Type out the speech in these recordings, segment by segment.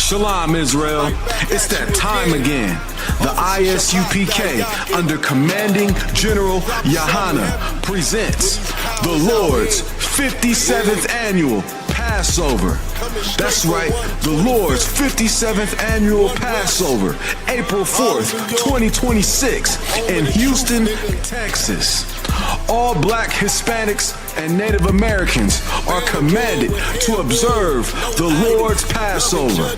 Shalom, Israel. It's that time again. The I.S.U.P.K. under commanding General YAHANNA presents the Lord's 57th annual Passover. That's right, the Lord's 57th annual Passover, April 4th, 2026 in Houston, Texas. All black Hispanics and Native Americans are commanded to observe the Lord's Passover.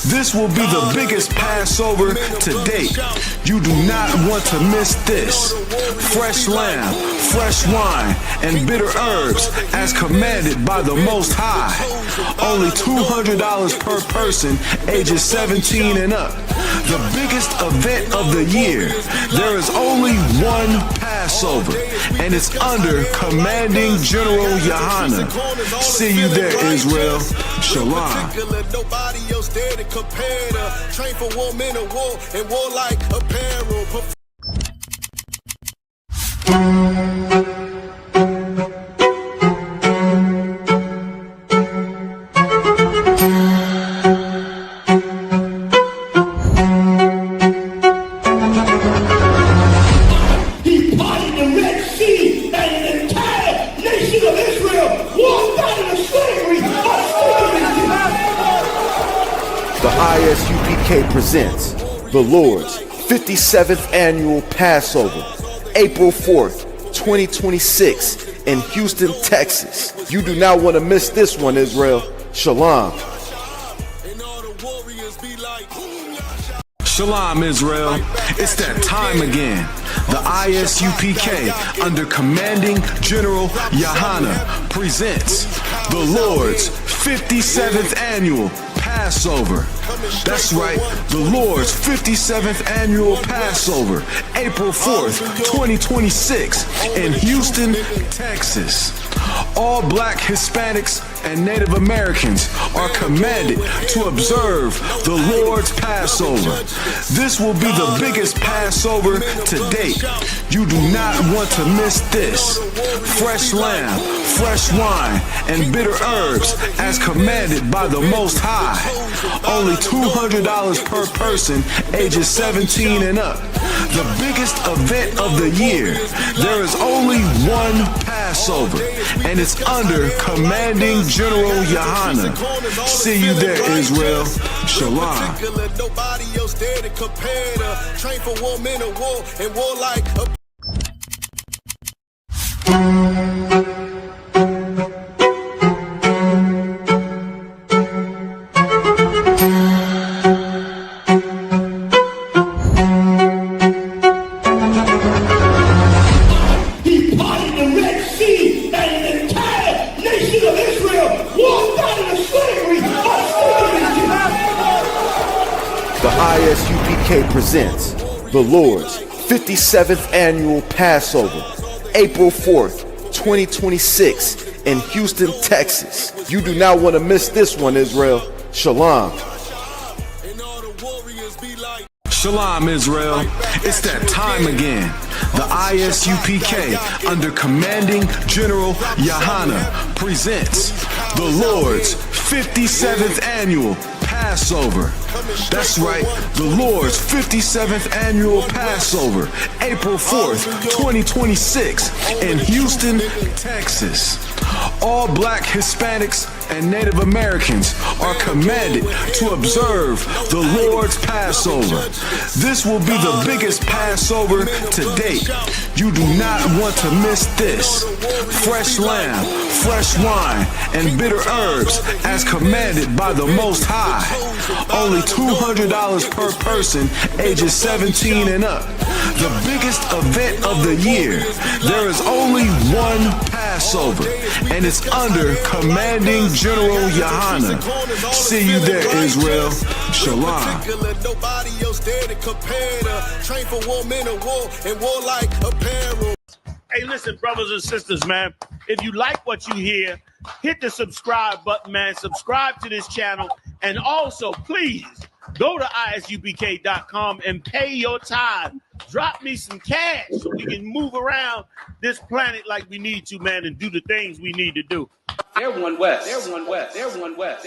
This will be the biggest Passover to date. You do not want to miss this. Fresh lamb, fresh wine, and bitter herbs as commanded by the Most High. Only $200 per person ages 17 and up. The biggest event of the year. There is only one Passover, and it's under commanding General YAHANNA. See you there, Israel. Shalom. Nobody else there to compare to. Train for war, men of war, and warlike apparel. The I.S.U.P.K. presents the Lord's 57th annual Passover, April 4th, 2026 in Houston, Texas. You do not want to miss this one, Israel. Shalom. Shalom, Israel. It's that time again. The I.S.U.P.K. under commanding General YAHANNA presents the Lord's 57th annual Passover. That's right, the Lord's 57th annual Passover, April 4th, 2026 in Houston, Texas. All black Hispanics and Native Americans are commanded to observe the Lord's Passover. This will be the biggest Passover to date. You do not want to miss this. Fresh lamb, fresh wine, and bitter herbs as commanded by the Most High. Only $200 per person ages 17 and up. The biggest event of the year. There is only one Passover, and it's under commanding General YAHANNA. See you there, Israel. Shalom. Nobody else there to compare to. Train for war, men of war, and warlike. The I.S.U.P.K. presents the Lord's 57th annual Passover, April 4th, 2026 in Houston, Texas. You do not want to miss this one, Israel. Shalom. Shalom, Israel. It's that time again. The I.S.U.P.K. under commanding General YAHANNA presents the Lord's 57th annual Passover. That's right, the Lord's 57th annual Passover, April 4th, 2026 in Houston, Texas. All black Hispanics and Native Americans are commanded to observe the Lord's Passover. This will be the biggest Passover to date. You do not want to miss this. Fresh lamb, fresh wine, and bitter herbs as commanded by the Most High. Only $200 per person ages 17 and up. The biggest event of the year. There is only one Passover, and it's under commanding General YAHANNA. See you there, Israel. Shalom. Nobody else there to compare to. Train for war, men of war, and warlike apparel. Hey, listen, brothers and sisters, man. If you like what you hear, hit the subscribe button, man. Subscribe to this channel. And also, please, go to isupk.com and pay your tithe. Drop me some cash so we can move around this planet like we need to, man, and do the things we need to do. They're one West. They're one West. They're one West.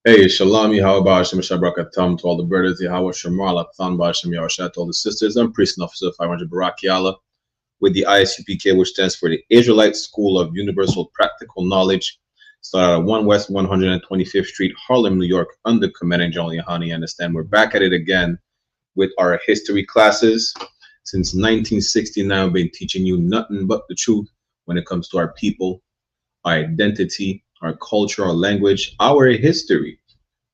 Hey, Shalom, Yahweh Hashem Shabrakatam to all the brothers, Yahweh Shemal Athan Ba'Hashem Yahushua to all the sisters. I'm priest and officer 500 Barak Yala with the I.S.U.P.K, which stands for the Israelite School of Universal Practical Knowledge. Started at 1 West 125th Street, Harlem, New York, under commanding General YAHANNA. You understand? We're back at it again with our history classes. Since 1969, we've been teaching you nothing but the truth when it comes to our people, our identity, our culture, our language, our history,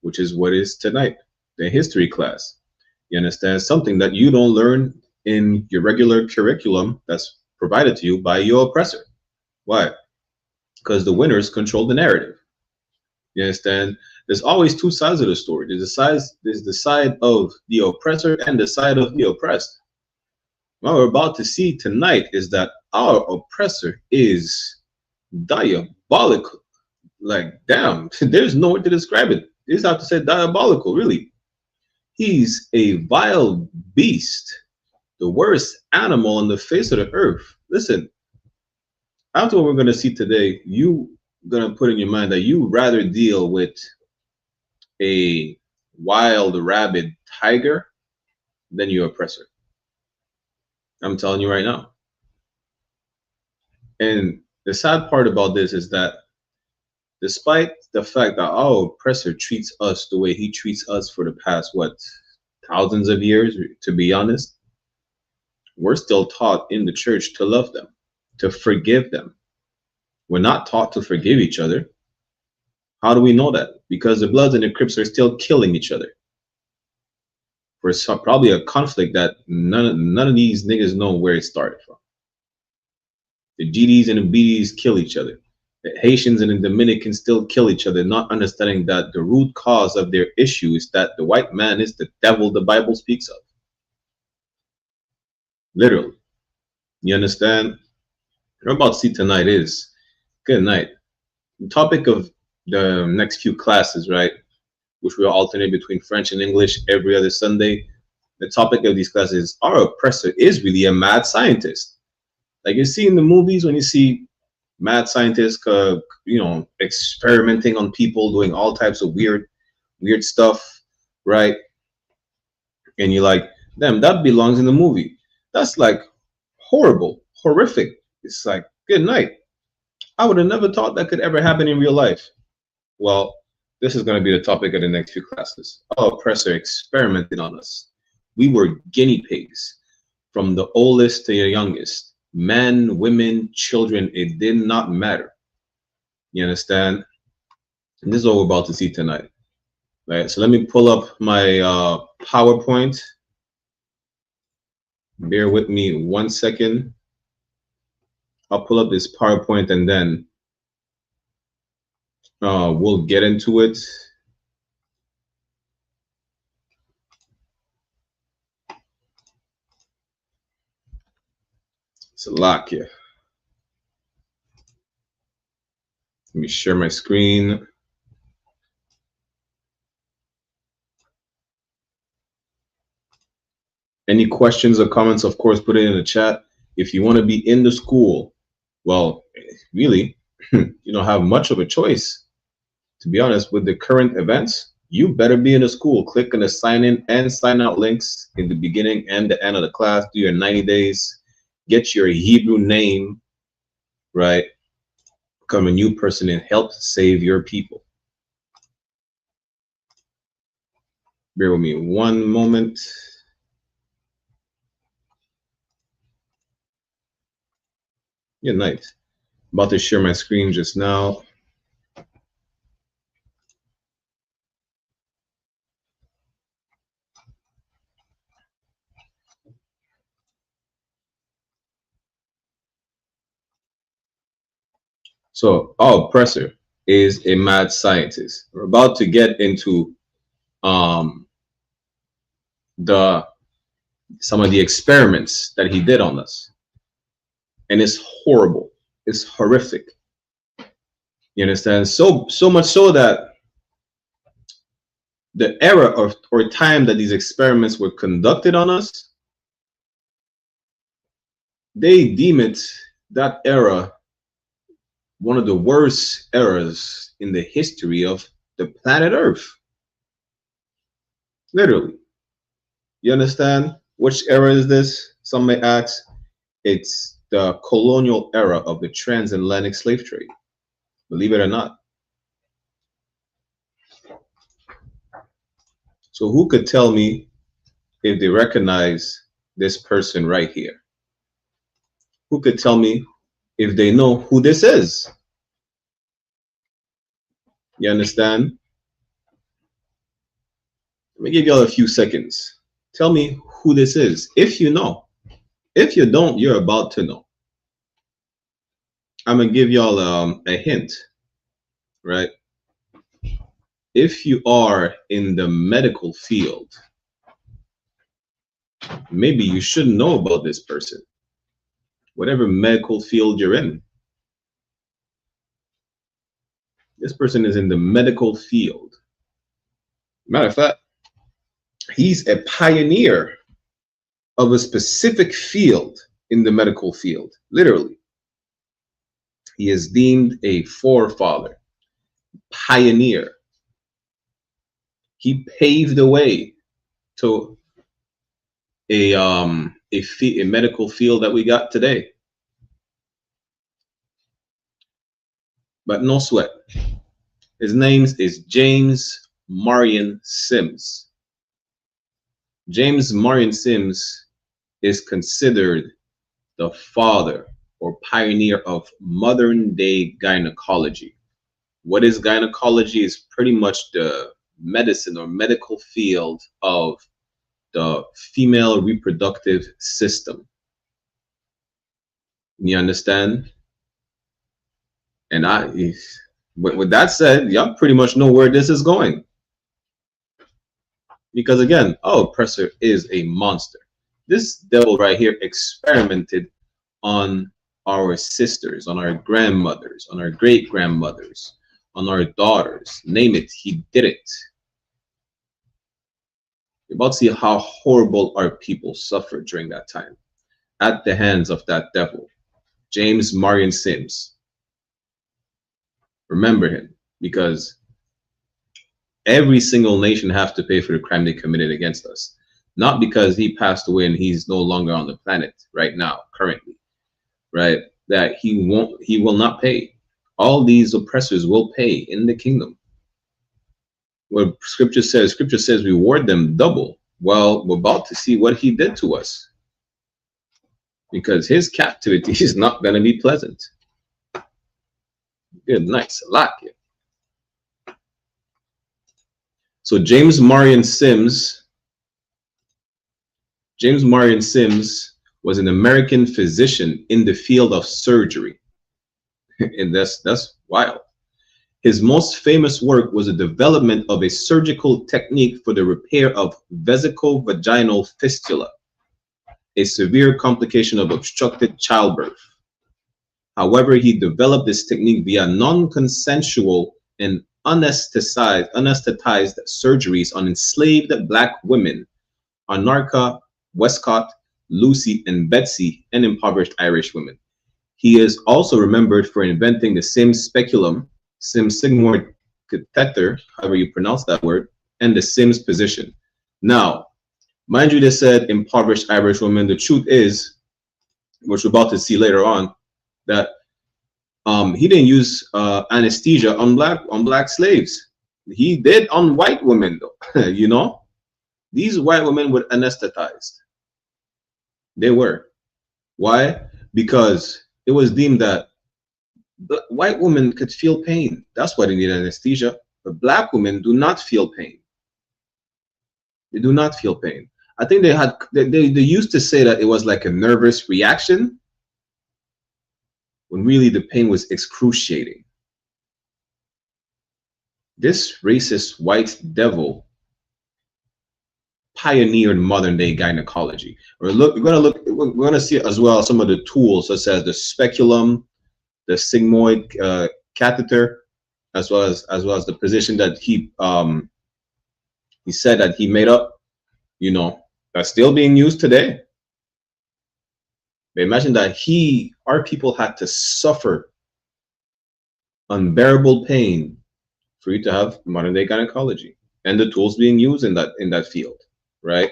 which is what is tonight, the history class. You understand? Something that you don't learn in your regular curriculum that's provided to you by your oppressor. Why? Because the winners control the narrative. You understand? There's always two sides of the story. There's the side of the oppressor and the side of the oppressed. What we're about to see tonight is that our oppressor is diabolical. Like, damn, there's no way to describe it. You just have to say diabolical, really. He's a vile beast, the worst animal on the face of the earth. Listen, after what we're going to see today, you going to put in your mind that you rather deal with a wild, rabid tiger than your oppressor. I'm telling you right now. And the sad part about this is that despite the fact that our oppressor treats us the way he treats us for the past, what, thousands of years, to be honest, we're still taught in the church to love them, to forgive them. We're not taught to forgive each other. How do we know that? Because the Bloods and the Crips are still killing each other. For probably a conflict that none of these niggas know where it started from. The GDs and the BDs kill each other. The Haitians and the Dominicans still kill each other, not understanding that the root cause of their issue is that the white man is the devil the Bible speaks of. Literally. You understand? What we're about to see tonight is, good night. The topic of the next few classes, right, which we'll alternate between French and English every other Sunday. The topic of these classes is, our oppressor is really a mad scientist. Like you see in the movies when you see mad scientists, you know, experimenting on people, doing all types of weird stuff, right? And you're like, damn, that belongs in the movie. That's like horrible, horrific. It's like, good night. I would have never thought that could ever happen in real life. Well, this is going to be the topic of the next few classes. Our oppressor experimented on us. We were guinea pigs, from the oldest to the youngest. Men, women, children, it did not matter. You understand? And this is what we're about to see tonight. Right, so let me pull up my PowerPoint. Bear with me 1 second. I'll pull up this PowerPoint and then we'll get into it. It's a lot here. Let me share my screen. Any questions or comments, of course, put it in the chat. If you want to be in the school, well, really, you don't have much of a choice. To be honest, with the current events, you better be in the school. Click on the sign in and sign out links in the beginning and the end of the class. Do your 90 days. Get your Hebrew name, right? Become a new person and help save your people. Bear with me 1 moment. Good night. About to share my screen just now. So our oppressor is a mad scientist. We're about to get into some of the experiments that he did on us. And it's horrible. It's horrific. You understand? So much so that the era or time that these experiments were conducted on us, they deem it, that era, one of the worst eras in the history of the planet Earth. Literally. You understand? Which era is this? Some may ask. It's the colonial era of the transatlantic slave trade. Believe it or not. So who could tell me if they recognize this person right here? Who could tell me if they know who this is? You understand? Let me give y'all a few seconds. Tell me who this is, if you know. If you don't, you're about to know. I'm gonna give y'all a hint, right? If you are in the medical field, maybe you should know about this person. Whatever medical field you're in. This person is in the medical field. Matter of fact, he's a pioneer of a specific field in the medical field, literally. He is deemed a forefather, pioneer. He paved the way to a medical field that we got today. But no sweat. His name is James Marion Sims. James Marion Sims is considered the father or pioneer of modern day gynecology. What is gynecology? Is pretty much the medicine or medical field of the female reproductive system. You understand? And with that said, y'all pretty much know where this is going. Because again, our oppressor is a monster. This devil right here experimented on our sisters, on our grandmothers, on our great-grandmothers, on our daughters. Name it, he did it. You're about to see how horrible our people suffered during that time at the hands of that devil, James Marion Sims. Remember him, because every single nation has to pay for the crime they committed against us. Not because he passed away and he's no longer on the planet right now, currently, right? That he will not pay. All these oppressors will pay in the kingdom. What scripture says reward them double. Well, we're about to see what he did to us, because his captivity is not going to be pleasant. Good night, Salakia. So James Marion Sims was an American physician in the field of surgery. And that's wild. His most famous work was the development of a surgical technique for the repair of vesicovaginal fistula, a severe complication of obstructed childbirth. However, he developed this technique via non-consensual and anesthetized surgeries on enslaved Black women, Anarcha, Westcott, Lucy, and Betsy, and impoverished Irish women. He is also remembered for inventing the Sims speculum, Sims sigmoid catheter, however you pronounce that word, and the Sims position. Now, mind you, they said impoverished Irish women. The truth is, which we're about to see later on, that he didn't use anesthesia on black slaves. He did on white women, though. You know, these white women were anesthetized. They were. Why? Because it was deemed that white women could feel pain. That's why they need anesthesia. But Black women do not feel pain. They do not feel pain. I think they used to say that it was like a nervous reaction, when really the pain was excruciating. This racist white devil pioneered modern day gynecology. We're gonna see as well some of the tools, such as the speculum, the sigmoid catheter, as well as the position that he said that he made up, you know, that's still being used today. But imagine that our people had to suffer unbearable pain for you to have modern day gynecology and the tools being used in that field, right?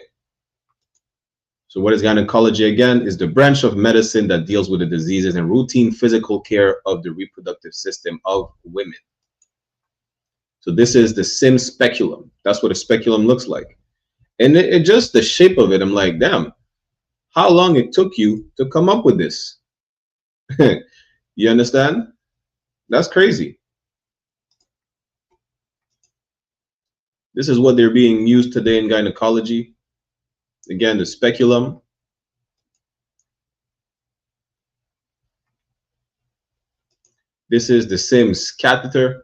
So what is gynecology again? Is the branch of medicine that deals with the diseases and routine physical care of the reproductive system of women. So this is the sim speculum. That's what a speculum looks like. And it just the shape of it, I'm like, damn, how long it took you to come up with this? You understand? That's crazy. This is what they're being used today in gynecology. Again, the speculum. This is the Sims catheter.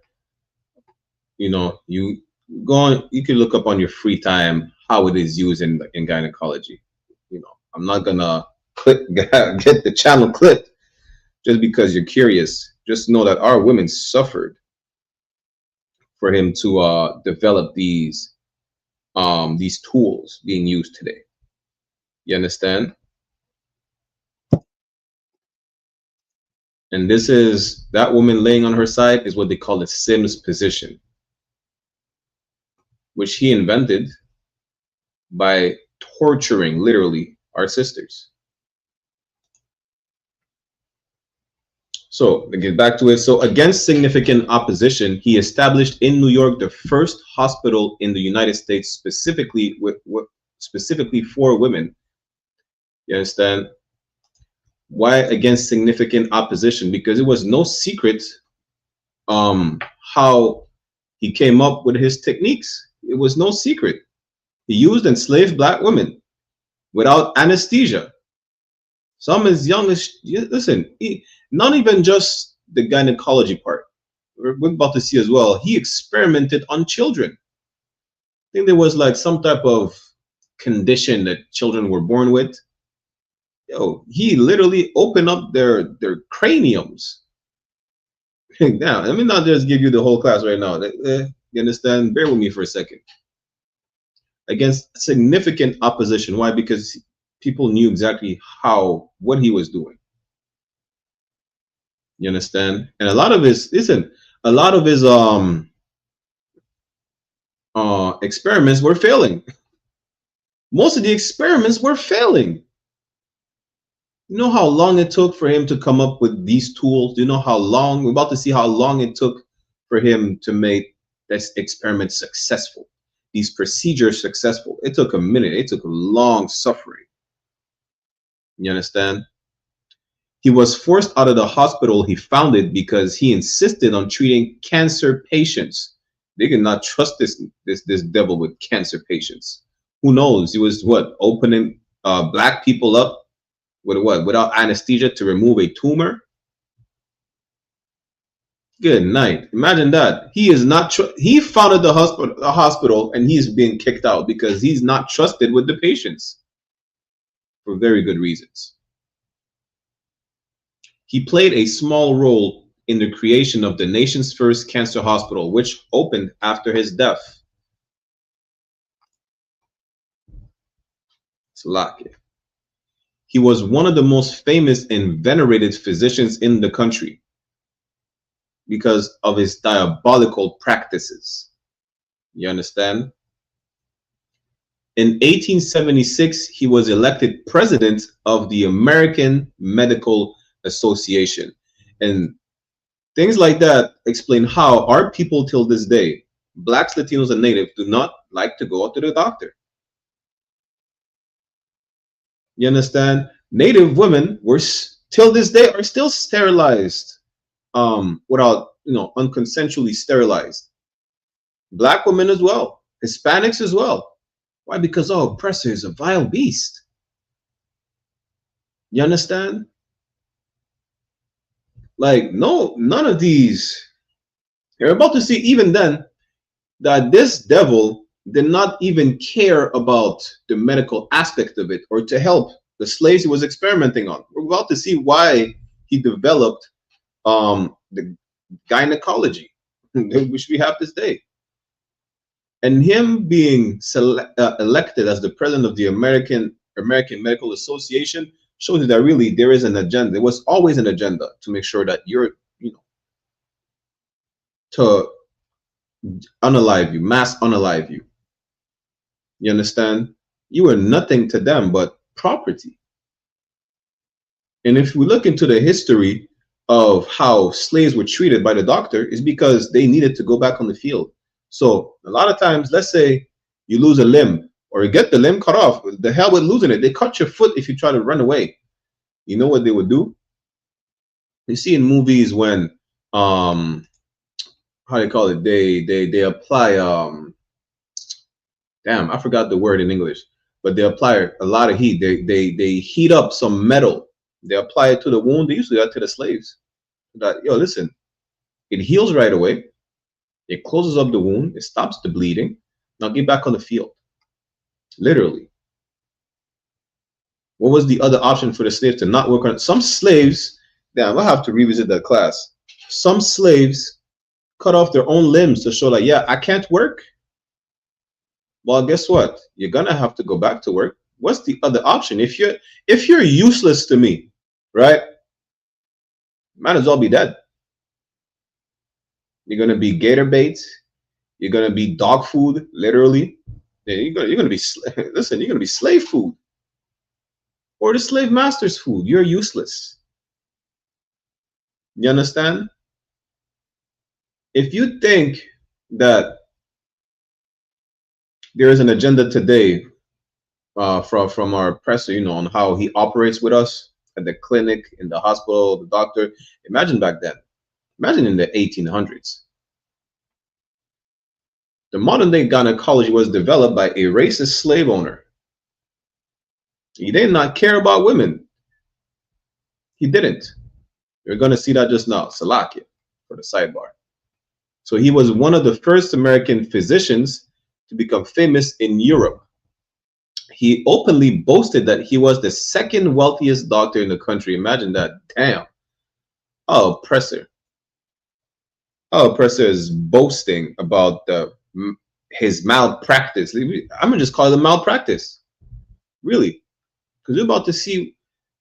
You know, you go on, you can look up on your free time how it is used in gynecology. You know, I'm not gonna get the channel clipped just because you're curious. Just know that our women suffered for him to develop these tools being used today. You understand? And this is that woman laying on her side is what they call the Sims position, which he invented by torturing literally our sisters. So to get back to it, so against significant opposition, he established in New York the first hospital in the United States specifically specifically for women. You understand? Why against significant opposition? Because it was no secret how he came up with his techniques. It was no secret. He used enslaved black women without anesthesia. Some as young as, listen, not even just the gynecology part. We're about to see as well. He experimented on children. I think there was like some type of condition that children were born with. Yo, he literally opened up their craniums. Now, let me not just give you the whole class right now. You understand? Bear with me for a second. Against significant opposition. Why? Because people knew exactly what he was doing. You understand? And a lot of his experiments were failing. Most of the experiments were failing. You know how long it took for him to come up with these tools? Do you know how long? We're about to see how long it took for him to make this experiment successful, these procedures successful. It took a minute. It took a long suffering. You understand? He was forced out of the hospital he founded because he insisted on treating cancer patients. They could not trust this devil with cancer patients. Who knows? He was opening black people up with without anesthesia to remove a tumor. Good night. Imagine that. He is not. He founded the hospital, and he's being kicked out because he's not trusted with the patients for very good reasons. He played a small role in the creation of the nation's first cancer hospital, which opened after his death. Salakia. He was one of the most famous and venerated physicians in the country because of his diabolical practices. You understand? In 1876, he was elected president of the American Medical Association. And things like that explain how our people till this day, blacks, Latinos, and natives, do not like to go out to the doctor. You understand? Native women were till this day are still sterilized, without, unconsensually sterilized. Black women as well, Hispanics as well. Why? Because our oppressor is a vile beast. You understand? Like, no, none of these. You're about to see even then that this devil did not even care about the medical aspect of it or to help the slaves he was experimenting on. We're about to see why he developed the gynecology, which we have this day. And him being elected as the president of the American Medical Association shows you that really there is an agenda. There was always an agenda to make sure that you're, to unalive you, mass unalive you. You understand? You were nothing to them but property. And if we look into the history of how slaves were treated by the doctor, is because they needed to go back on the field. So a lot of times, let's say you lose a limb or you get the limb cut off, the hell with losing it. They cut your foot if you try to run away. You know what they would do? You see in movies when how do you call it? They apply damn, I forgot the word in English, but they apply a lot of heat. They heat up some metal. They apply it to the wound. They used to do that to the slaves. That, yo, listen, it heals right away. It closes up the wound. It stops the bleeding. Now get back on the field. Literally. What was the other option for the slaves to not work on? Some slaves, damn, I'll have to revisit that class. Some slaves cut off their own limbs to show like, yeah, I can't work. Well, guess what? You're gonna have to go back to work. What's the other option? If you're useless to me, right? Might as well be dead. You're gonna be gator bait. You're gonna be dog food, literally. You're gonna be listen. You're gonna be slave food, or the slave master's food. You're useless. You understand? If you think that there is an agenda today from our oppressor, you know, on how he operates with us at the clinic, in the hospital, the doctor. Imagine back then. Imagine in the 1800s. The modern day gynecology was developed by a racist slave owner. He did not care about women. He didn't. You're going to see that just now. Salakia for the sidebar. So he was one of the first American physicians to become famous in Europe. He openly boasted that he was the second wealthiest doctor in the country. Imagine that. Damn. Our oppressor. Our oppressor is boasting about his malpractice. I'm gonna just call it a malpractice. Really. Because we're about to see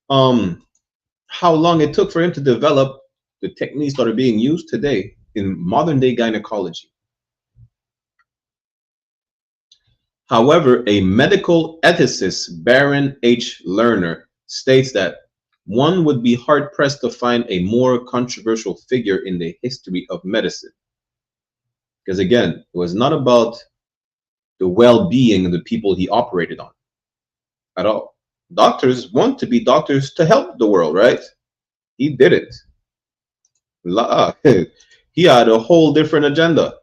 how long it took for him to develop the techniques that are being used today in modern day gynecology. However, a medical ethicist, Baron H. Lerner, states that one would be hard-pressed to find a more controversial figure in the history of medicine. Because again, it was not about the well-being of the people he operated on at all. Doctors want to be doctors to help the world, right? He did it. He had a whole different agenda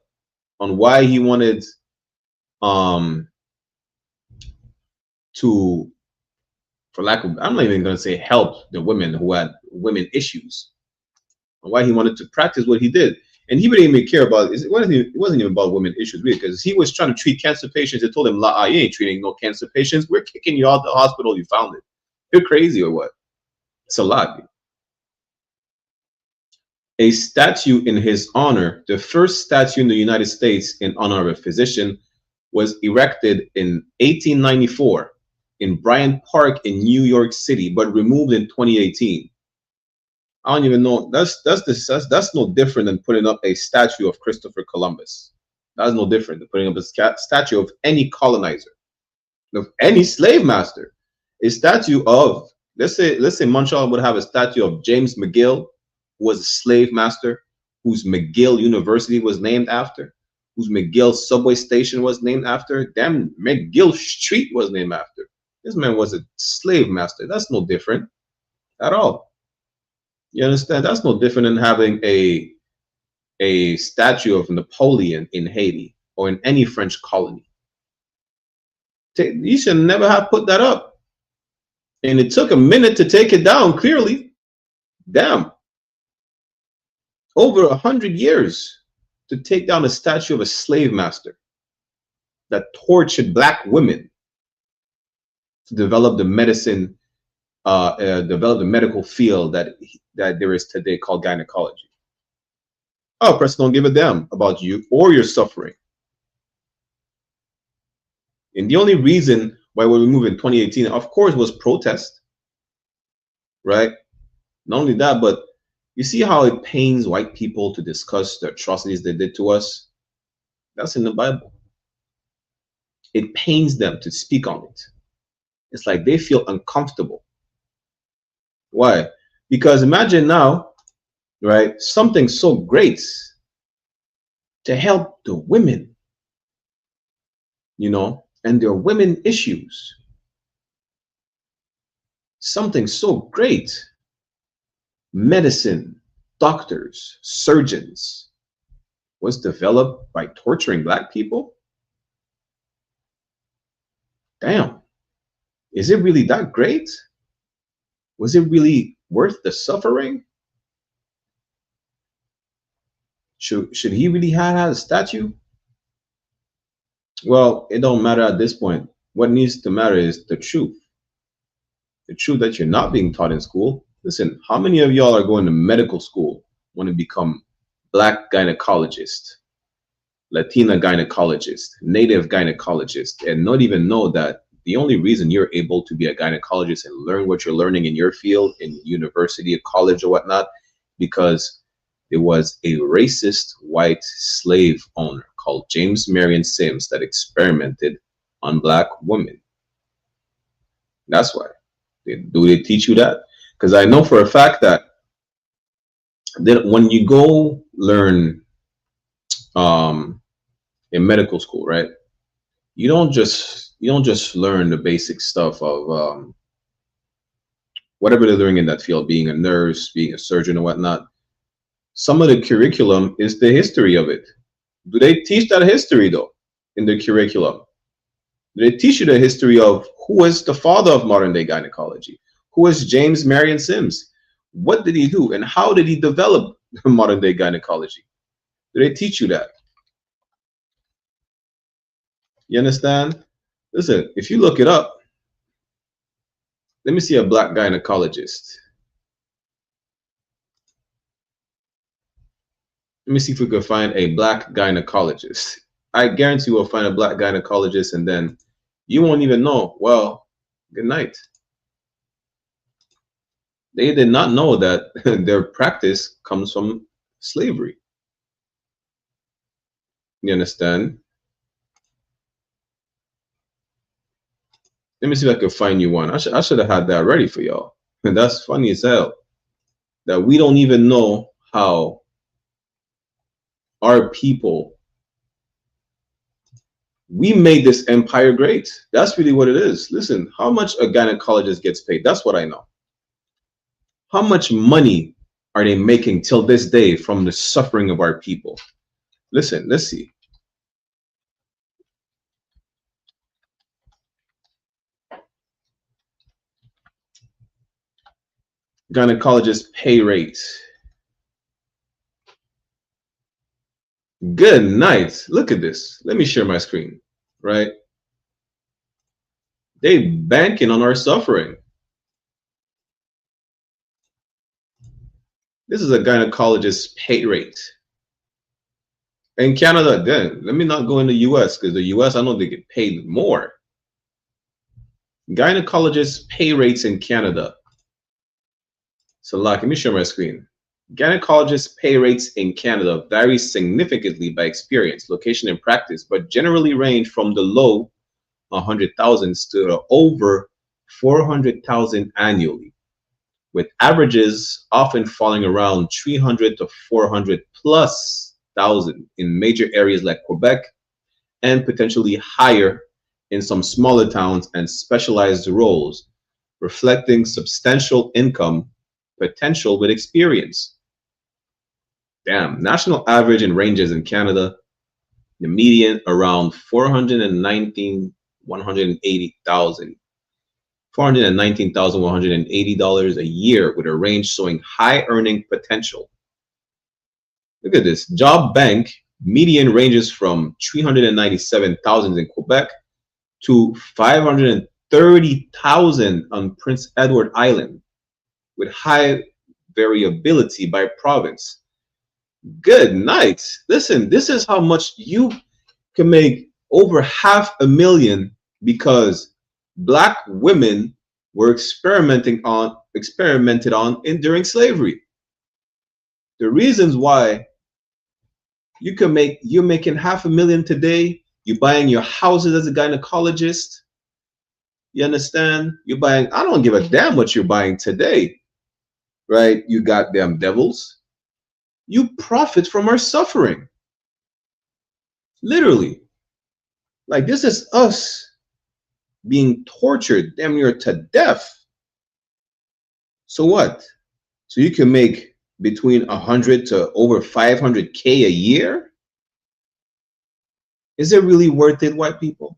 on why he wanted to, for lack of, I'm not even going to say help the women who had women issues, and why he wanted to practice what he did. And he didn't even care about it. It wasn't even about women issues, really, because he was trying to treat cancer patients. They told him, "La, you ain't treating no cancer patients. We're kicking you out the hospital you found it. You're crazy or what?" It's a lot. A statue in his honor, the first statue in the United States in honor of a physician, was erected in 1894 in Bryant Park in New York City, but removed in 2018. I don't even know. That's no different than putting up a statue of Christopher Columbus. That's no different than putting up a statue of any colonizer, of any slave master. A statue of, let's say Montreal would have a statue of James McGill, who was a slave master, whose McGill University was named after, whose McGill subway station was named after. Damn, McGill Street was named after. This man was a slave master. That's no different at all. You understand? That's no different than having a statue of Napoleon in Haiti or in any French colony. You should never have put that up. And it took a minute to take it down, clearly. Damn. Over 100 years to take down a statue of a slave master that tortured black women to develop the medicine, develop the medical field that there is today called gynecology. Oh, press don't give a damn about you or your suffering. And the only reason why we moved in 2018, of course, was protest, right? Not only that, but you see how it pains white people to discuss the atrocities they did to us. That's in the Bible. It pains them to speak on it. It's like they feel uncomfortable. Why? Because imagine now, right, something so great to help the women, you know, and their women issues. Something so great. Medicine, doctors, surgeons was developed by torturing black people? Damn. Is it really that great? Was it really worth the suffering? Should he really have had a statue? Well, it don't matter at this point. What needs to matter is the truth. The truth that you're not being taught in school. Listen, how many of y'all are going to medical school, want to become black gynecologist, Latina gynecologist, native gynecologist, and not even know that the only reason you're able to be a gynecologist and learn what you're learning in your field, in university, college, or whatnot, because there was a racist white slave owner called James Marion Sims that experimented on black women. That's why. Do they teach you that? Because I know for a fact that when you go learn in medical school, right? You don't just learn the basic stuff of whatever they're doing in that field, being a nurse, being a surgeon, or whatnot. Some of the curriculum is the history of it. Do they teach that history though in the curriculum? Do they teach you the history of who is the father of modern day gynecology? Who is James Marion Sims? What did he do and how did he develop modern day gynecology? Do they teach you that? You understand? Listen, if you look it up, let me see a black gynecologist. Let me see if we could find a black gynecologist. I guarantee we'll find a black gynecologist and then you won't even know. Well, good night. They did not know that their practice comes from slavery. You understand? Let me see if I can find you one. I should have had that ready for y'all. And that's funny as hell. That we don't even know how our people, we made this empire great. That's really what it is. Listen, how much a gynecologist gets paid? That's what I know. How much money are they making till this day from the suffering of our people? Listen, let's see. Gynecologist pay rate. Good night. Look at this. Let me share my screen, right? They banking on our suffering. This is a gynecologist pay rate. In Canada, again, let me not go in the US because the US, I know they get paid more. Gynecologist pay rates in Canada. So let me share my screen. Gynecologist pay rates in Canada vary significantly by experience, location, and practice, but generally range from the low 100,000s to the over 400,000 annually, with averages often falling around 300 to 400 plus thousand in major areas like Quebec, and potentially higher in some smaller towns and specialized roles, reflecting substantial income potential with experience. Damn, national average in ranges in Canada, the median around $419,180 a year, with a range showing high earning potential. Look at this. Job bank median ranges from 397,000 in Quebec to 530,000 on Prince Edward Island, with high variability by province. Good night. Listen, this is how much you can make over $500,000 because black women were experimented on during slavery. The reasons why You're making $500,000 today. You're buying your houses as a gynecologist. You understand? You're buying, I don't give a damn what you're buying today, right? You got them devils. You profit from our suffering. Literally. Like, this is us being tortured damn near to death. So what? So you can make between 100 to over 500K a year? Is it really worth it, white people?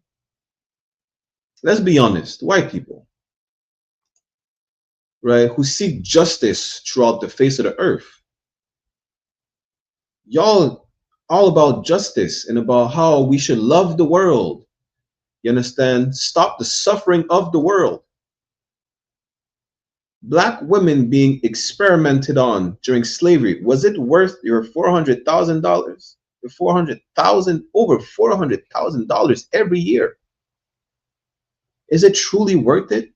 Let's be honest, white people, right, who seek justice throughout the face of the earth. Y'all all about justice and about how we should love the world. You understand? Stop the suffering of the world. Black women being experimented on during slavery, was it worth your $400,000? The $400,000, over $400,000 every year. Is it truly worth it?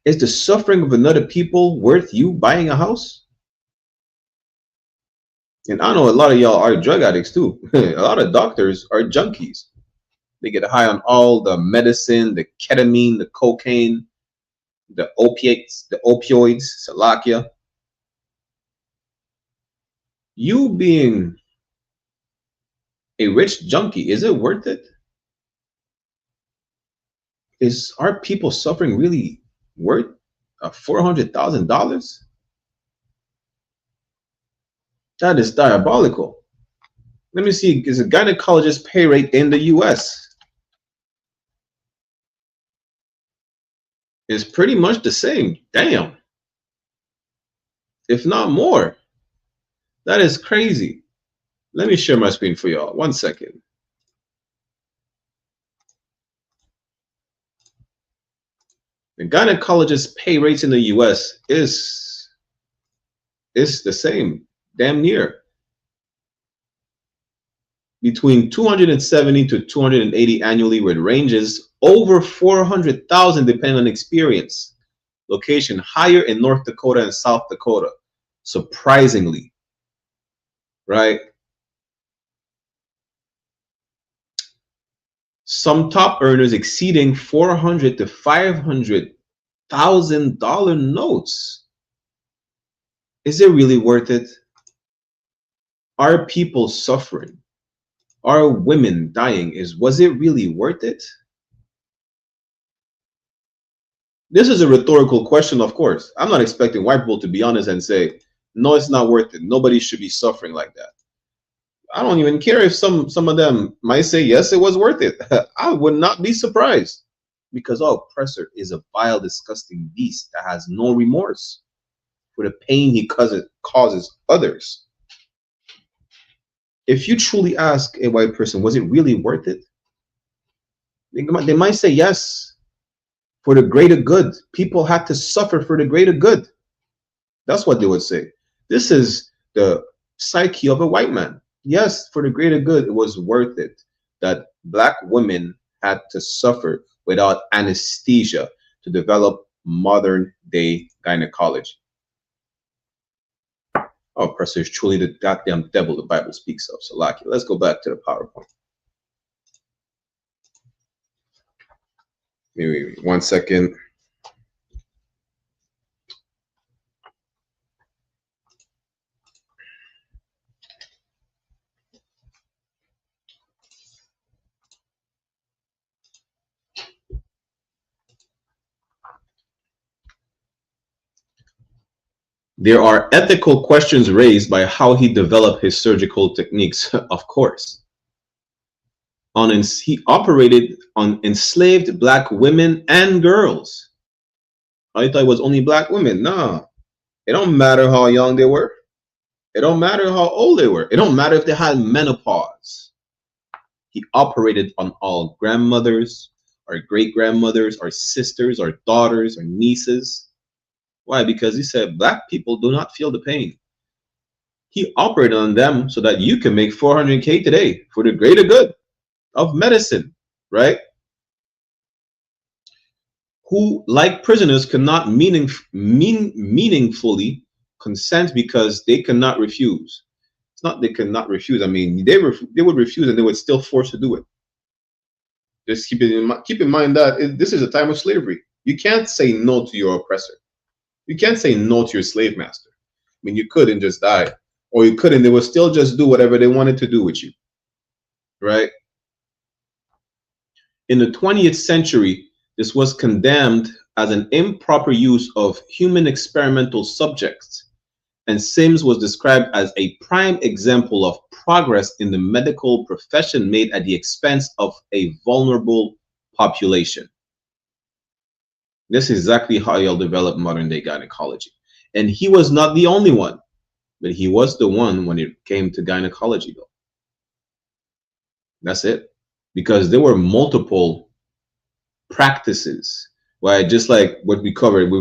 Is the suffering of another people worth you buying a house? And I know a lot of y'all are drug addicts too. A lot of doctors are junkies. They get high on all the medicine, the ketamine, the cocaine, the opiates, the opioids, Salakia. You being a rich junkie, is it worth it? Are people suffering really worth $400,000? That is diabolical. Let me see, is a gynecologist pay rate in the US? It's pretty much the same. Damn. If not more. That is crazy. Let me share my screen for y'all. 1 second. The gynecologist pay rates in the US is the same, damn near. Between 270 to 280 annually, with ranges over 400,000 depending on experience. Location higher in North Dakota and South Dakota, surprisingly, right? Some top earners exceeding $400,000 to $500,000 notes. Is it really worth it? Are people suffering? Are women dying? Was it really worth it? This is a rhetorical question, of course. I'm not expecting white people to be honest and say, no, it's not worth it. Nobody should be suffering like that. I don't even care if some of them might say, yes, it was worth it. I would not be surprised, because our oppressor is a vile, disgusting beast that has no remorse for the pain he causes others. If you truly ask a white person, was it really worth it? They might say yes, for the greater good. People had to suffer for the greater good. That's what they would say. This is the psyche of a white man. Yes, for the greater good, it was worth it that black women had to suffer without anesthesia to develop modern day gynecology. Our oppressor is truly the goddamn devil the Bible speaks of. So, Laki, let's go back to the PowerPoint. Maybe 1 second. There are ethical questions raised by how he developed his surgical techniques, of course. He operated on enslaved black women and girls. I thought it was only black women. Nah, it don't matter how young they were. It don't matter how old they were. It don't matter if they had menopause. He operated on all grandmothers, our great-grandmothers, our sisters, our daughters, our nieces. Why? Because he said black people do not feel the pain. He operated on them so that you can make 400K today for the greater good of medicine, right? Who, like prisoners, cannot meaningfully consent because they cannot refuse. It's not they cannot refuse. I mean, they would refuse and they would still force to do it. Just keep in mind that this is a time of slavery. You can't say no to your oppressor. You can't say no to your slave master. I mean, you could and just die, or you couldn't. They would still just do whatever they wanted to do with you, right? In the 20th century, this was condemned as an improper use of human experimental subjects, and Sims was described as a prime example of progress in the medical profession made at the expense of a vulnerable population. This is exactly how y'all develop modern day gynecology. And he was not the only one, but he was the one when it came to gynecology, though. That's it. Because there were multiple practices, right? Just like what we covered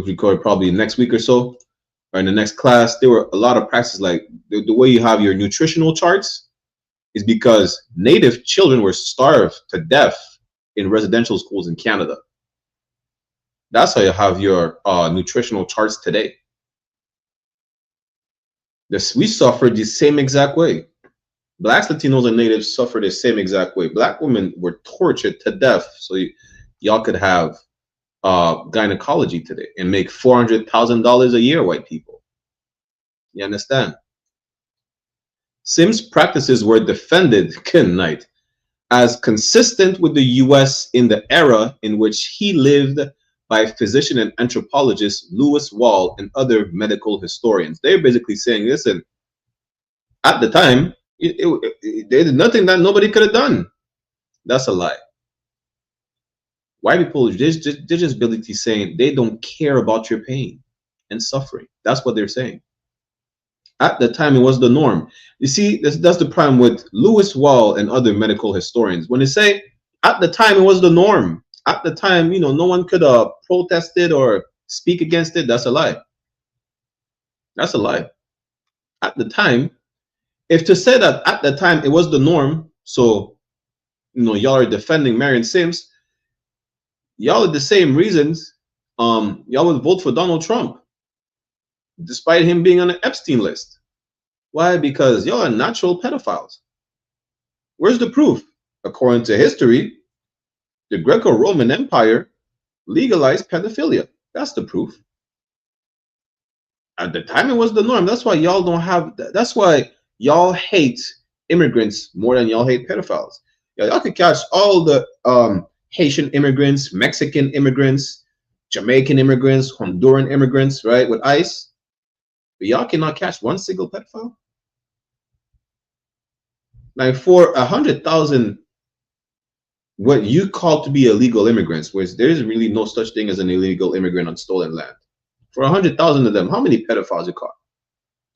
probably next week or so, or in the next class. There were a lot of practices, like the way you have your nutritional charts is because native children were starved to death in residential schools in Canada. That's how you have your nutritional charts today. We suffered the same exact way. Blacks, Latinos, and natives suffered the same exact way. Black women were tortured to death so y'all could have gynecology today and make $400,000 a year, white people. You understand? Sims' practices were defended, good night, as consistent with the U.S. in the era in which he lived by physician and anthropologist Lewis Wall and other medical historians. They're basically saying, listen, at the time, they did nothing that nobody could have done. That's a lie. White people, they're just basically saying they don't care about your pain and suffering. That's what they're saying. At the time, it was the norm. You see, that's the problem with Lewis Wall and other medical historians. When they say, at the time, it was the norm. At the time, you know, no one could protest it or speak against it. That's a lie. That's a lie. At the time, if to say that at the time it was the norm, so, you know, y'all are defending Marion Sims, y'all are the same reasons y'all would vote for Donald Trump, despite him being on the Epstein list. Why? Because y'all are natural pedophiles. Where's the proof? According to history, the Greco-Roman Empire legalized pedophilia. That's the proof. At the time, it was the norm. That's why y'all don't have. That's why y'all hate immigrants more than y'all hate pedophiles. Y'all could catch all the Haitian immigrants, Mexican immigrants, Jamaican immigrants, Honduran immigrants, right, with ICE. But y'all cannot catch one single pedophile. Like for 100,000, what you call to be illegal immigrants, where there is really no such thing as an illegal immigrant on stolen land. For 100,000 of them, how many pedophiles you caught?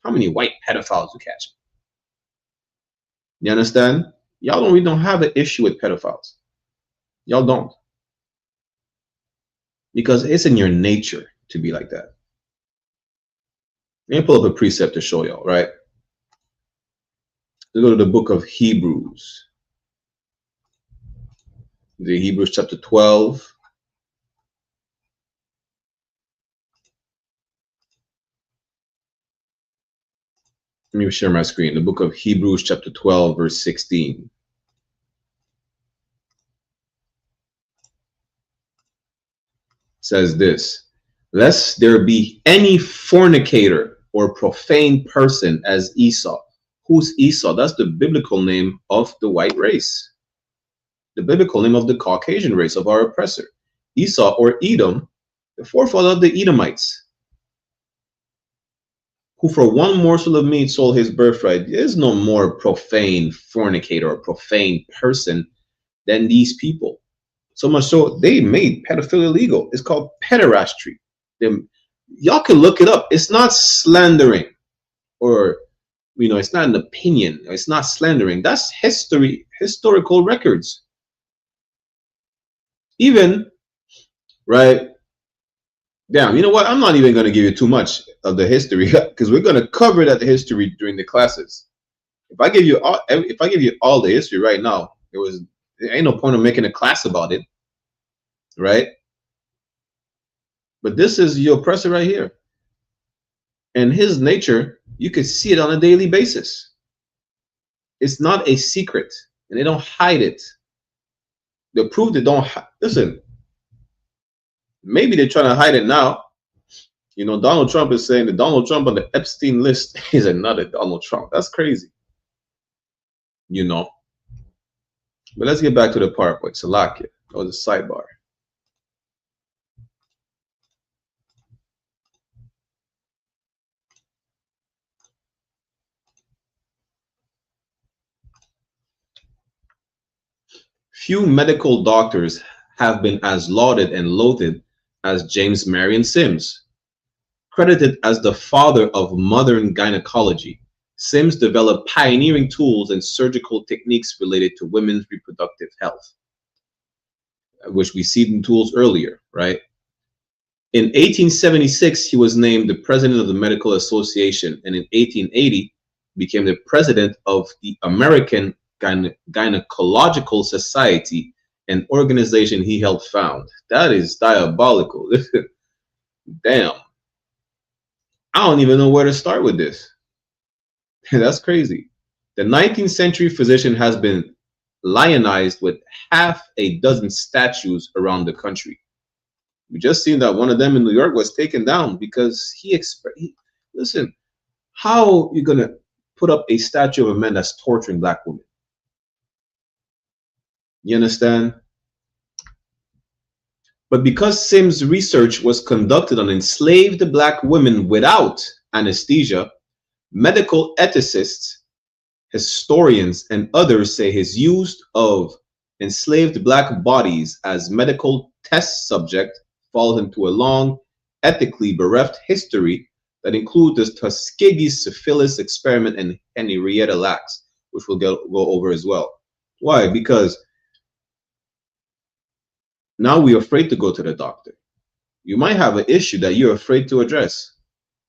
How many white pedophiles you catch? You understand? Y'all really don't have an issue with pedophiles. Y'all don't. Because it's in your nature to be like that. Let me pull up a precept to show y'all, right? Let's go to the book of Hebrews. The Hebrews chapter 12. Let me share my screen. The book of Hebrews chapter 12, verse 16. Says this, lest there be any fornicator or profane person as Esau. Who's Esau? That's the biblical name of the white race. The biblical name of the Caucasian race, of our oppressor. Esau, or Edom, the forefather of the Edomites, who for one morsel of meat sold his birthright. There is no more profane fornicator or profane person than these people. So much so, they made pedophilia legal. It's called pederastry. Y'all can look it up. It's not slandering, or, you know, it's not an opinion. It's not slandering. That's historical records. Even, right? Damn, you know what? I'm not even going to give you too much of the history because we're going to cover that history during the classes. If I give you all the history right now, there ain't no point of making a class about it, right? But this is your oppressor right here. And his nature, you could see it on a daily basis. It's not a secret, and they don't hide it. The proof they don't listen. Maybe they're trying to hide it now. You know, Donald Trump is saying that Donald Trump on the Epstein list is another Donald Trump. That's crazy. You know. But let's get back to the PowerPoint. Salakia, or the sidebar. Few medical doctors have been as lauded and loathed as James Marion Sims. Credited as the father of modern gynecology, Sims developed pioneering tools and surgical techniques related to women's reproductive health, which we see in tools earlier, right? In 1876, he was named the president of the Medical Association, and in 1880 became the president of the American Gynecological Society, an organization he helped found. That is diabolical. Damn. I don't even know where to start with this. That's crazy. The 19th century physician has been lionized with half a dozen statues around the country. We just seen that one of them in New York was taken down because listen, how you gonna put up a statue of a man that's torturing black women? You understand? But because Sims' research was conducted on enslaved black women without anesthesia, medical ethicists, historians, and others say his use of enslaved black bodies as medical test subject falls into a long, ethically bereft history that includes the Tuskegee syphilis experiment and Henrietta Lacks, which we'll go over as well. Why? Because now we're afraid to go to the doctor. You might have an issue that you're afraid to address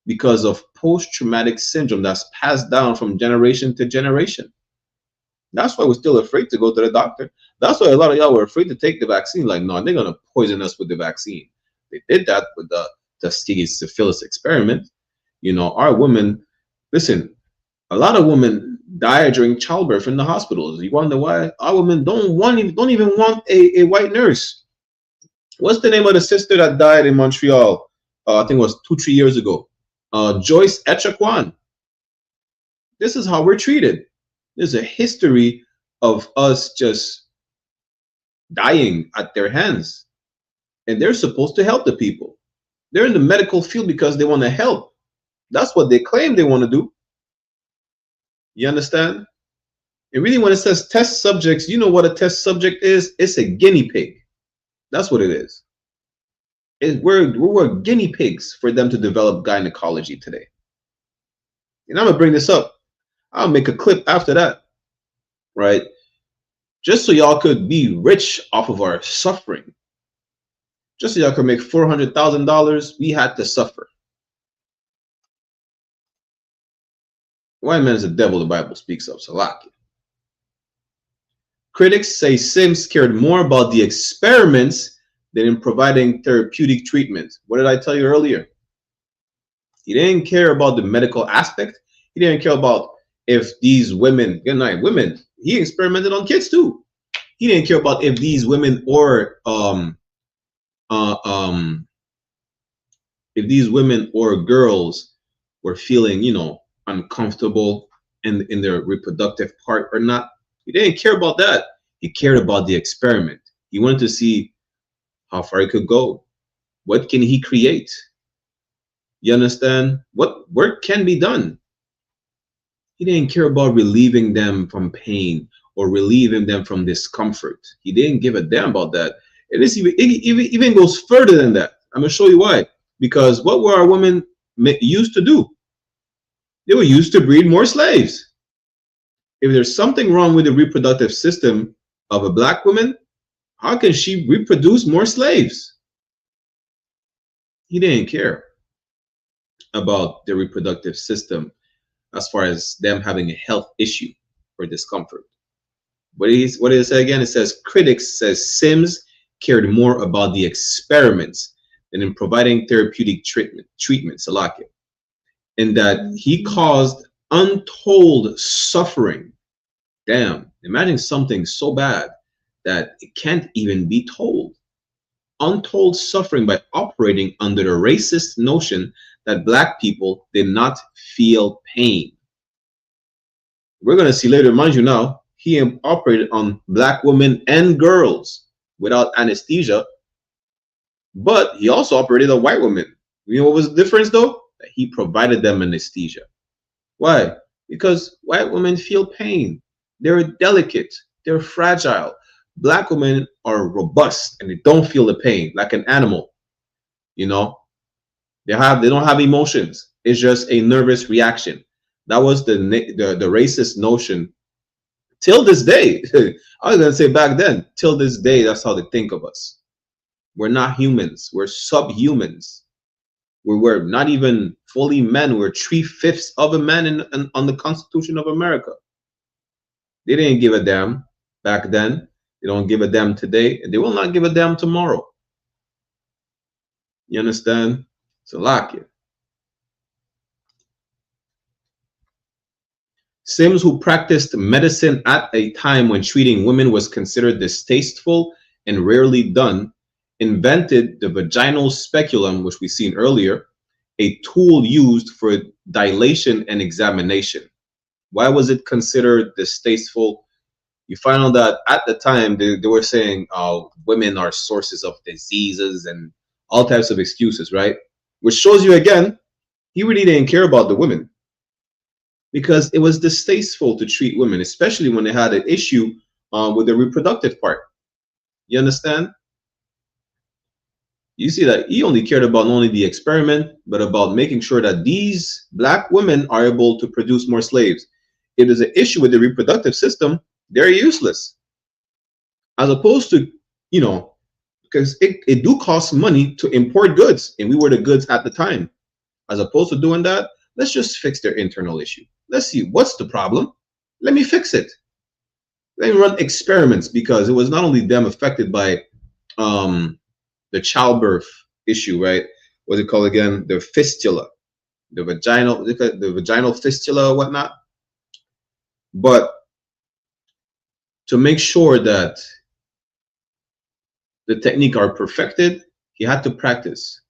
because of post-traumatic syndrome that's passed down from generation to generation. That's why we're still afraid to go to the doctor. That's why a lot of y'all were afraid to take the vaccine. Like, no, they're going to poison us with the vaccine. They did that with the Tuskegee syphilis experiment. You know, our women, listen, a lot of women die during childbirth in the hospitals. You wonder why? Our women don't even want a white nurse. What's the name of the sister that died in Montreal? I think it was 2-3 years ago. Joyce Echaquan. This is how we're treated. There's a history of us just dying at their hands. And they're supposed to help the people. They're in the medical field because they want to help. That's what they claim they want to do. You understand? And really, when it says test subjects, you know what a test subject is? It's a guinea pig. That's what it is. We're guinea pigs for them to develop gynecology today. And I'm going to bring this up. I'll make a clip after that, right? Just so y'all could be rich off of our suffering. Just so y'all could make $400,000, we had to suffer. White man is the devil the Bible speaks of, Salakia. Critics say Sims cared more about the experiments than in providing therapeutic treatment. What did I tell you earlier? He didn't care about the medical aspect. He didn't care about if these women, he experimented on kids too. He didn't care about if these women or girls were feeling, you know, uncomfortable in their reproductive part or not. He didn't care about that. He cared about the experiment. He wanted to see how far he could go. What can he create? You understand? What work can be done? He didn't care about relieving them from pain or relieving them from discomfort. He didn't give a damn about that. It even goes further than that. I'm going to show you why. Because what were our women used to do? They were used to breed more slaves. If there's something wrong with the reproductive system of a black woman, how can she reproduce more slaves? He didn't care about the reproductive system as far as them having a health issue or discomfort. What did it say again? It says critics says Sims cared more about the experiments than in providing therapeutic treatment, Salakia, and that he caused untold suffering Damn, imagine something so bad that it can't even be told. Untold suffering by operating under the racist notion that black people did not feel pain. We're going to see later, mind you now, he operated on black women and girls without anesthesia, but he also operated on white women. You know what was the difference though? That he provided them anesthesia. Why? Because white women feel pain. They're delicate. They're fragile. Black women are robust and they don't feel the pain like an animal. You know, they don't have emotions. It's just a nervous reaction. That was the racist notion. Till this day, I was gonna say back then. Till this day, that's how they think of us. We're not humans. We're subhumans. We're not even fully men. We're 3/5 of a man on the Constitution of America. They didn't give a damn back then. They don't give a damn today, and they will not give a damn tomorrow. You understand? So lock it. Sims, who practiced medicine at a time when treating women was considered distasteful and rarely done, invented the vaginal speculum, which we've seen earlier, a tool used for dilation and examination. Why was it considered distasteful? You find out that at the time they were saying women are sources of diseases and all types of excuses, right? Which shows you again, he really didn't care about the women, because it was distasteful to treat women, especially when they had an issue with the reproductive part. You understand? You see that he only cared about not only the experiment, but about making sure that these black women are able to produce more slaves. If there's an issue with the reproductive system, they're useless. As opposed to, you know, because it do cost money to import goods, and we were the goods at the time. As opposed to doing that, let's just fix their internal issue. Let's see, what's the problem? Let me fix it. Let me run experiments, because it was not only them affected by the childbirth issue, right? What's it called again? The fistula, the vaginal fistula or whatnot. But to make sure that the technique are perfected, he had to practice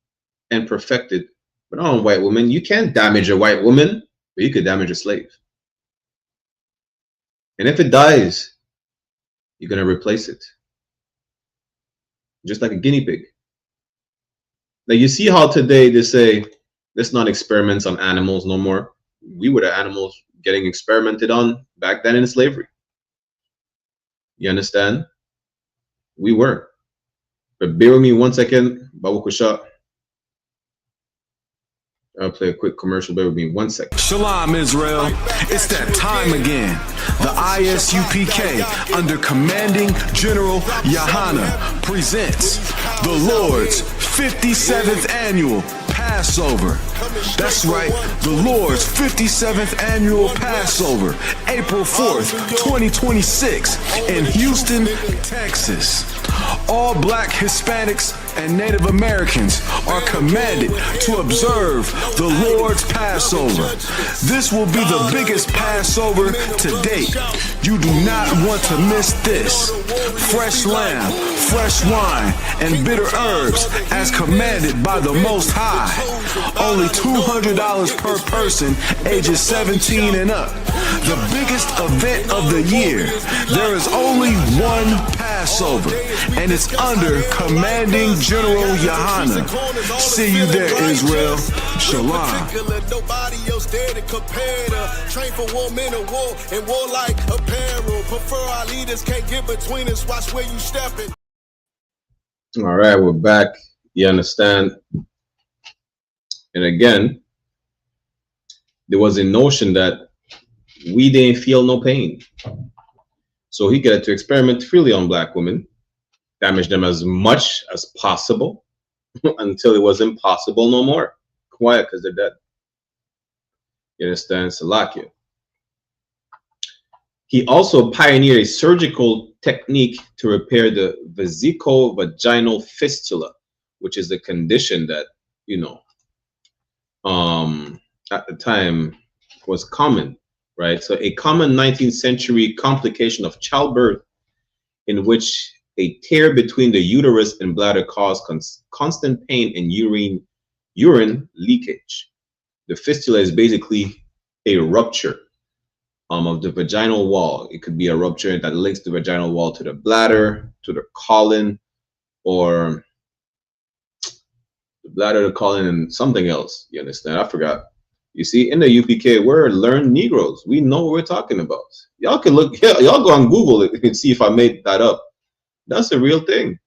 and perfect it. But not on white women. You can't damage a white woman, but you could damage a slave. And if it dies, you're going to replace it. Just like a guinea pig. Now you see how today they say, let's not experiment on animals no more. We were the animals getting experimented on back then in slavery. You understand? We were. But bear with me 1 second. Babukusha. I'll play a quick commercial. Bear with me 1 second. Shalom, Israel. It's that time again. The I.S.U.P.K. under commanding General YAHANNA presents the Lord's 57th annual Passover. That's right, the Lord's 57th annual Passover, April 4th, 2026 in Houston, Texas. All black Hispanics and Native Americans are commanded to observe the Lord's Passover. This will be the biggest Passover to date. You do not want to miss this. Fresh lamb, fresh wine, and bitter herbs as commanded by the Most High. Only $200 per person, ages 17 and up. The biggest event of the year. There is only one Passover, and it's under commanding General YAHANNA. See you there, Israel. Shalom. Nobody else there to compare to. Train for war, men of war, and warlike apparel. Prefer our leaders, can't get between us. Watch where you stepping. All right, we're back. You understand? And again, there was a notion that we didn't feel no pain. So he got to experiment freely on black women, damage them as much as possible until it was impossible no more. Quiet, because they're dead. You understand? Salakia. He also pioneered a surgical technique to repair the vesico-vaginal fistula, which is a condition that, you know, at the time was common right? So a common 19th century complication of childbirth in which a tear between the uterus and bladder caused constant pain and urine leakage. The fistula is basically a rupture of the vaginal wall. It could be a rupture that links the vaginal wall to the bladder, to the colon, or the bladder, the colon, and something else. You understand? I forgot. You see, in the UPK, we're learned Negroes. We know what we're talking about. Y'all can look, y'all go on Google and see if I made that up. That's a real thing.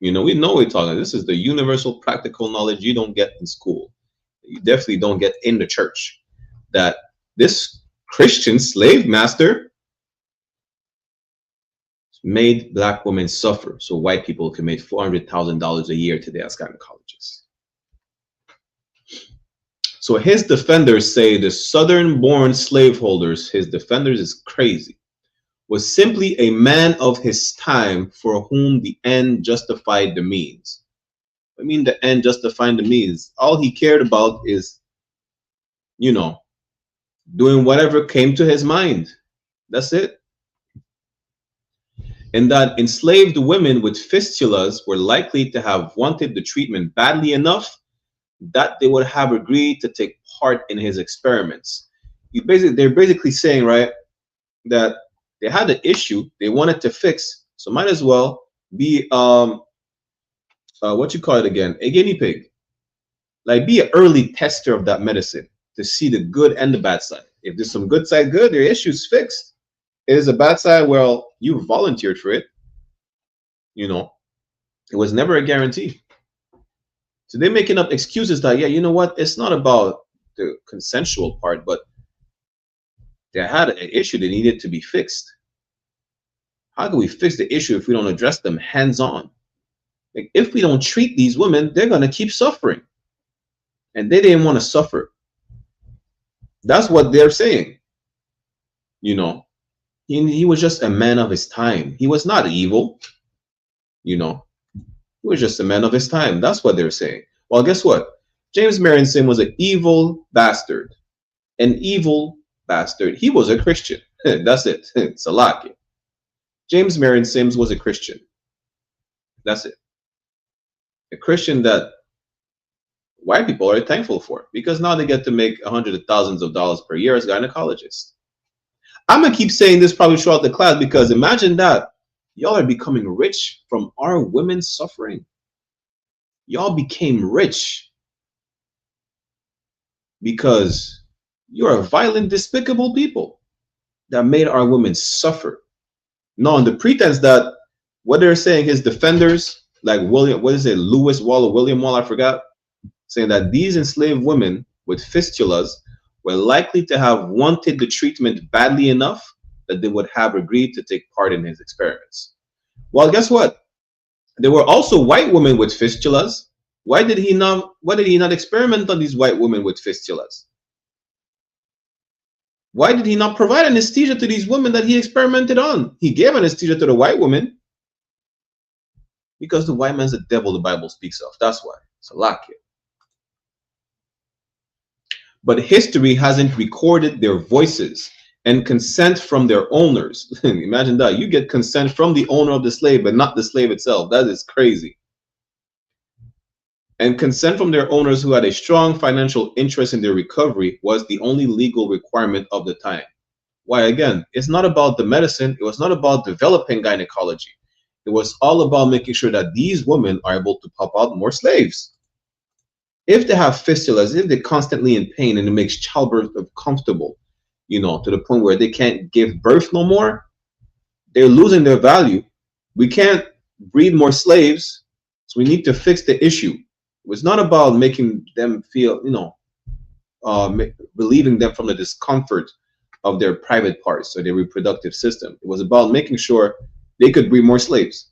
You know, we know what we're talking. This is the universal practical knowledge you don't get in school. You definitely don't get in the church. That this Christian slave master made black women suffer so white people can make $400,000 a year today as gynecologists. So his defenders say the southern-born slaveholders, his defenders is crazy, was simply a man of his time for whom the end justified the means. I mean, the end justifying the means. All he cared about is, you know, doing whatever came to his mind. That's it. And that enslaved women with fistulas were likely to have wanted the treatment badly enough that they would have agreed to take part in his experiments. They're basically saying, right, that they had an issue they wanted to fix, so might as well be what you call it again, a guinea pig. Like, be an early tester of that medicine to see the good and the bad side. If there's some good side, good, their issue's fixed. If there's a bad side, well, you volunteered for it. You know, it was never a guarantee. So they're making up excuses that, yeah, you know what? It's not about the consensual part, but they had an issue that needed to be fixed. How can we fix the issue if we don't address them hands-on? Like, if we don't treat these women, they're going to keep suffering. And they didn't want to suffer. That's what they're saying. You know, he was just a man of his time. He was not evil. You know, he was just a man of his time. That's what they're saying. Well, guess what? James Marion Sim was an evil bastard. An evil bastard. He was a Christian. That's it. Salaki. James Marion Sims was a Christian. That's it. A Christian that white people are thankful for, because now they get to make hundreds of thousands of dollars per year as gynecologists. I'm gonna keep saying this probably throughout the class, because imagine that y'all are becoming rich from our women suffering. Y'all became rich because you're a violent, despicable people that made our women suffer. No, on the pretense that what they're saying, his defenders, like William, what is it, Lewis Wall or William Wall, I forgot, saying that these enslaved women with fistulas were likely to have wanted the treatment badly enough that they would have agreed to take part in his experiments. Well, guess what? There were also white women with fistulas. Why did he not experiment on these white women with fistulas? Why did he not provide anesthesia to these women that he experimented on? He gave anesthesia to the white women because the white man's the devil the Bible speaks of. That's why. Salakia. But history hasn't recorded their voices and consent from their owners. Imagine that. You get consent from the owner of the slave, but not the slave itself. That is crazy. And consent from their owners who had a strong financial interest in their recovery was the only legal requirement of the time. Why, again, it's not about the medicine. It was not about developing gynecology. It was all about making sure that these women are able to pop out more slaves. If they have fistulas, if they're constantly in pain and it makes childbirth uncomfortable, you know, to the point where they can't give birth no more, they're losing their value. We can't breed more slaves, so we need to fix the issue. It was not about making them feel, you know, relieving them from the discomfort of their private parts or their reproductive system. It was about making sure they could breed more slaves.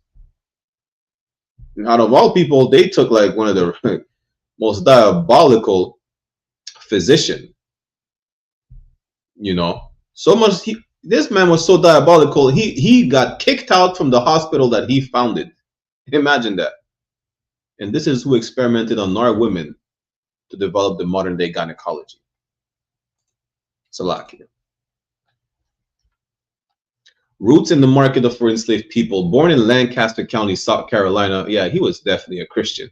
And out of all people, they took like one of the most diabolical physician. You know, so much. This man was so diabolical. He got kicked out from the hospital that he founded. Imagine that. And this is who experimented on our women to develop the modern day gynecology. Salakia. Roots in the market for enslaved people. Born in Lancaster County, South Carolina. Yeah, he was definitely a Christian.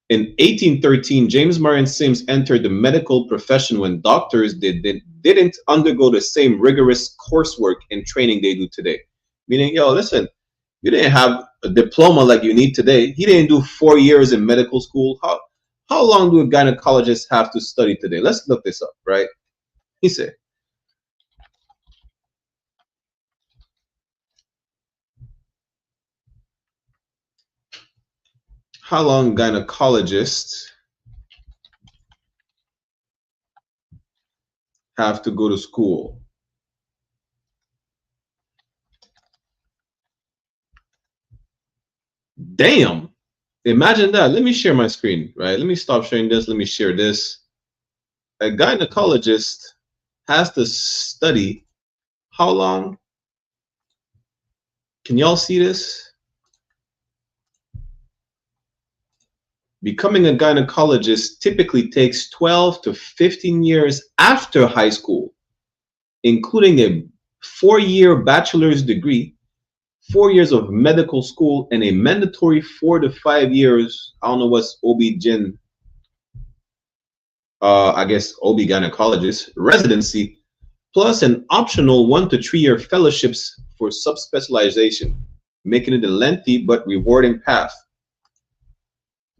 In 1813, James Marion Sims entered the medical profession when doctors didn't undergo the same rigorous coursework and training they do today. Meaning, yo, listen, you didn't have a diploma like you need today. He didn't do 4 years in medical school. How long do gynecologists have to study today? Let's look this up, right? He said, how long gynecologists have to go to school? Damn. Imagine that. Let me share my screen, right? Let me stop sharing this. Let me share this. A gynecologist has to study how long? Can y'all see this? Becoming a gynecologist typically takes 12 to 15 years after high school, including a 4-year bachelor's degree, 4 years of medical school, and a mandatory 4 to 5 years, I don't know what's OB-GYN, I guess OB-gynecologist residency, plus an optional 1 to 3 year fellowships for subspecialization, making it a lengthy but rewarding path.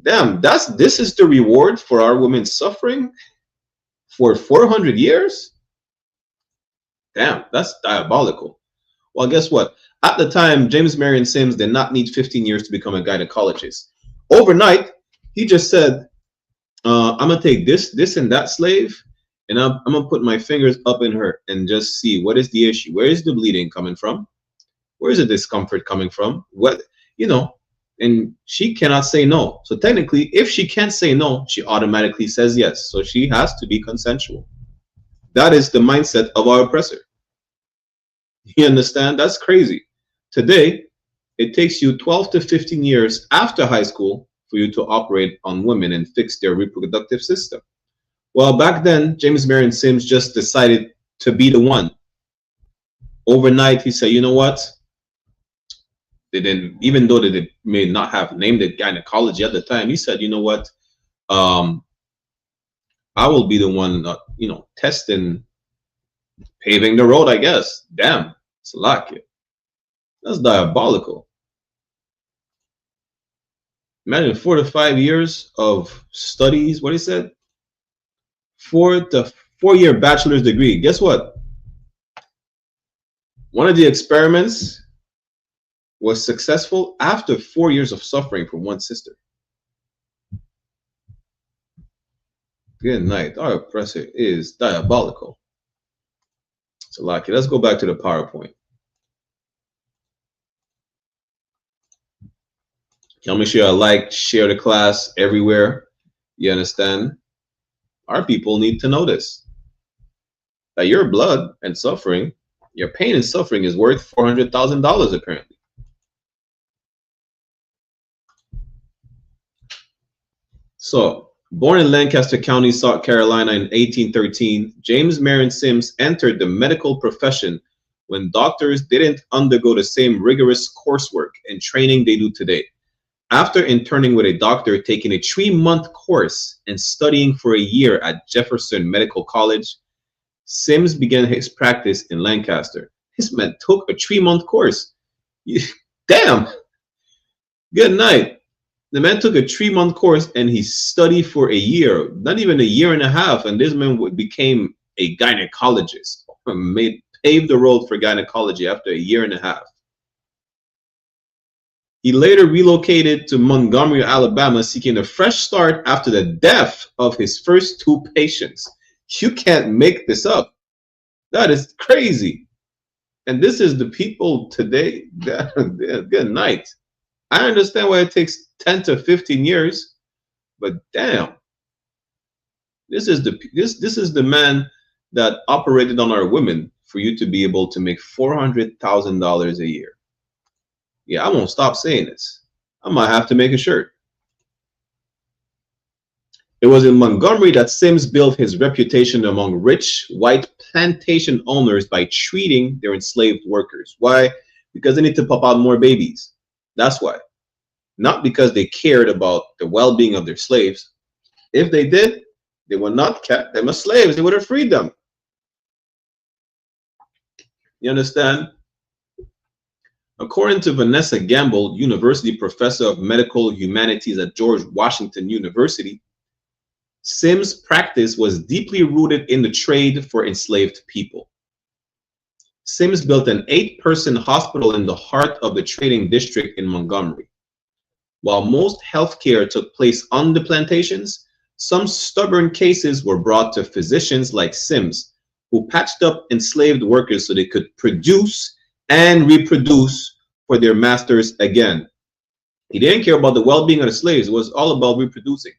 Damn, this is the reward for our women suffering for 400 years? Damn, that's diabolical. Well, guess what? At the time, James Marion Sims did not need 15 years to become a gynecologist. Overnight, he just said, I'm going to take this and that slave, and I'm going to put my fingers up in her and just see what is the issue. Where is the bleeding coming from? Where is the discomfort coming from? What, you know, and she cannot say no. So technically, if she can't say no, she automatically says yes. So she has to be consensual. That is the mindset of our oppressor. You understand? That's crazy. Today, it takes you 12 to 15 years after high school for you to operate on women and fix their reproductive system. Well, back then, James Marion Sims just decided to be the one. Overnight, he said, you know what? They didn't, even though they may not have named it gynecology at the time, he said, you know what? I will be the one, you know, testing, paving the road, I guess. Damn, it's like it. That's diabolical. Imagine 4 to 5 years of studies. What he said? 4 year bachelor's degree. Guess what? One of the experiments was successful after 4 years of suffering from one sister. Good night. Our oppressor is diabolical. So, lucky. Let's go back to the PowerPoint. Y'all make sure you like, share the class everywhere. You understand? Our people need to know this. That your blood and suffering, your pain and suffering is worth $400,000 apparently. So, born in Lancaster County, South Carolina in 1813, James Marion Sims entered the medical profession when doctors didn't undergo the same rigorous coursework and training they do today. After interning with a doctor, taking a 3-month course and studying for a year at Jefferson Medical College, Sims began his practice in Lancaster. This man took a 3-month course. Damn. Good night. The man took a 3-month course and he studied for a year, not even a year and a half, and this man became a gynecologist, paved the road for gynecology after a year and a half. He later relocated to Montgomery, Alabama, seeking a fresh start after the death of his first 2 patients. You can't make this up. That is crazy. And this is the people today. Good night. I understand why it takes 10 to 15 years, but damn, this is the man that operated on our women for you to be able to make $400,000 a year. Yeah, I won't stop saying this. I might have to make a shirt. It was in Montgomery that Sims built his reputation among rich white plantation owners by treating their enslaved workers. Why? Because they need to pop out more babies. That's why. Not because they cared about the well-being of their slaves. If they did, they would not kept them as slaves. They would have freed them. You understand? According to Vanessa Gamble, University Professor of Medical Humanities at George Washington University, Sims' practice was deeply rooted in the trade for enslaved people. Sims built an 8-person hospital in the heart of the trading district in Montgomery. While most healthcare took place on the plantations, some stubborn cases were brought to physicians like Sims, who patched up enslaved workers so they could produce and reproduce for their masters again. He didn't care about the well-being of the slaves. It was all about reproducing.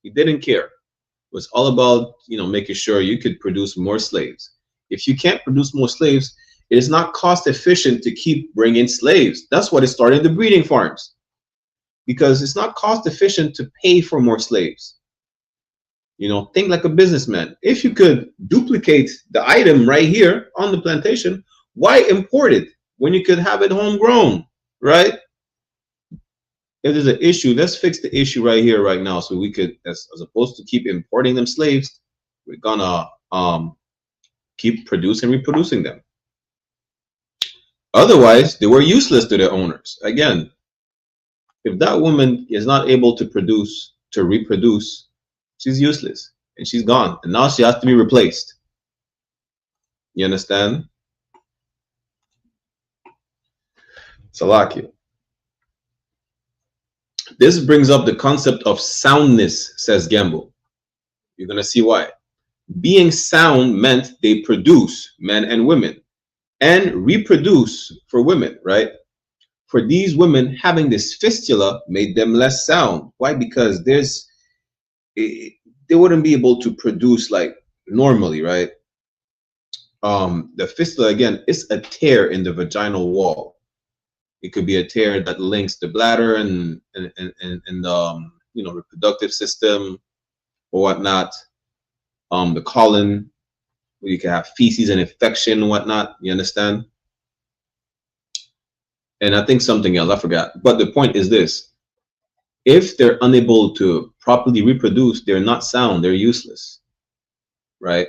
He didn't care. It was all about, making sure you could produce more slaves. If you can't produce more slaves, it is not cost efficient to keep bringing slaves. That's what it started the breeding farms, because it's not cost efficient to pay for more slaves. Think like a businessman. If you could duplicate the item right here on the plantation, why import it when you could have it homegrown, right? If there's an issue, let's fix the issue right here, right now, so we could, as opposed to keep importing them slaves, we're gonna keep producing, reproducing them. Otherwise, they were useless to their owners. Again, if that woman is not able to produce, to reproduce, she's useless and she's gone, and now she has to be replaced. You understand? Salakia. This brings up the concept of soundness, says Gamble. You're going to see why. Being sound meant they produce, men and women, and reproduce for women, right? For these women, having this fistula made them less sound. Why? Because they wouldn't be able to produce like normally, right? The fistula, again, is a tear in the vaginal wall. It could be a tear that links the bladder and the reproductive system or whatnot. The colon, where you can have feces and infection and whatnot. You understand? And I think something else, I forgot. But the point is this: if they're unable to properly reproduce, they're not sound, they're useless, right?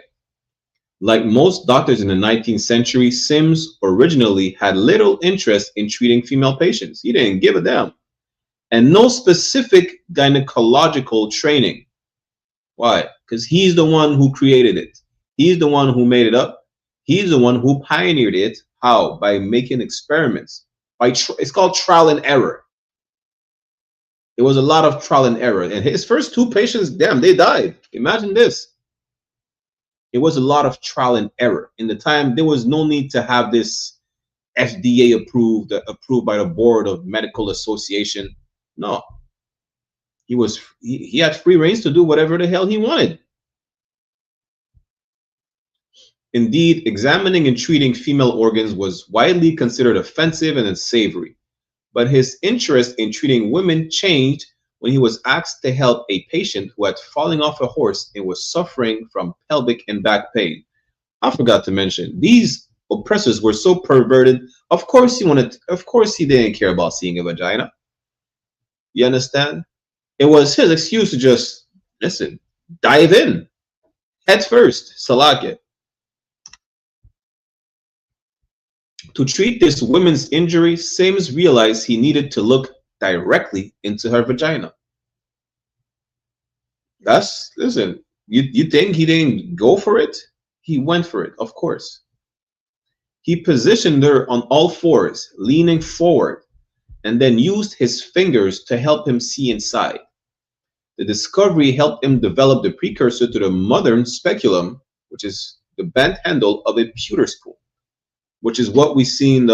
Like most doctors in the 19th century, Sims originally had little interest in treating female patients. He didn't give a damn. And no specific gynecological training. Why? Because he's the one who created it. He's the one who made it up. He's the one who pioneered it. How? By making experiments. It's called trial and error. It was a lot of trial and error. And his first 2 patients, damn, they died. Imagine this. It was a lot of trial and error. In the time, there was no need to have this FDA approved by the Board of Medical Association. No. He had free reins to do whatever the hell he wanted. Indeed, examining and treating female organs was widely considered offensive and unsavory. But his interest in treating women changed when he was asked to help a patient who had fallen off a horse and was suffering from pelvic and back pain. I forgot to mention, these oppressors were so perverted. Of course he didn't care about seeing a vagina. You understand? It was his excuse to just, listen, dive in, head first, salakia. To treat this woman's injury, Sims realized he needed to look directly into her vagina. Listen, you think he didn't go for it? He went for it, of course. He positioned her on all fours, leaning forward, and then used his fingers to help him see inside. The discovery helped him develop the precursor to the modern speculum, which is the bent handle of a pewter spoon, which is what we seen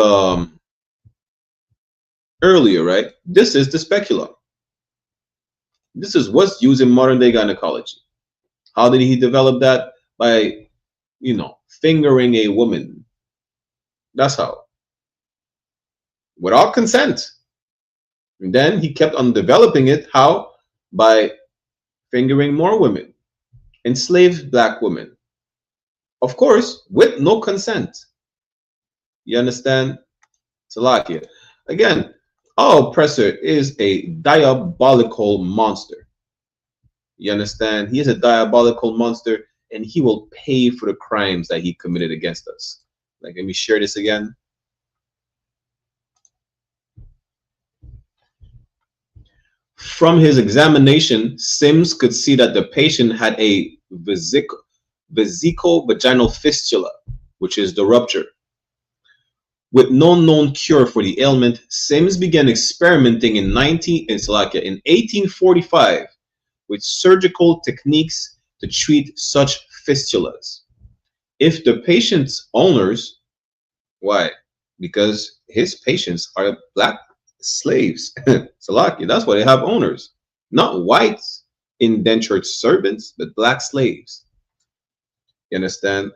earlier, right? This is the speculum. This is what's used in modern day gynecology. How did he develop that? By, fingering a woman. That's how. Without consent. And then he kept on developing it. How? By fingering more women. Enslaved black women. of course, with no consent. You understand? Salakia. Again, our oppressor is a diabolical monster. You understand? He is a diabolical monster, and he will pay for the crimes that he committed against us. Like, let me share this again. From his examination, Sims could see that the patient had a vesico-vaginal fistula, which is the rupture. With no known cure for the ailment, Sims began experimenting in 1845 with surgical techniques to treat such fistulas. If the patient's owners, why? Because his patients are black slaves. Salaki, that's why they have owners. Not white indentured servants, but black slaves. You understand?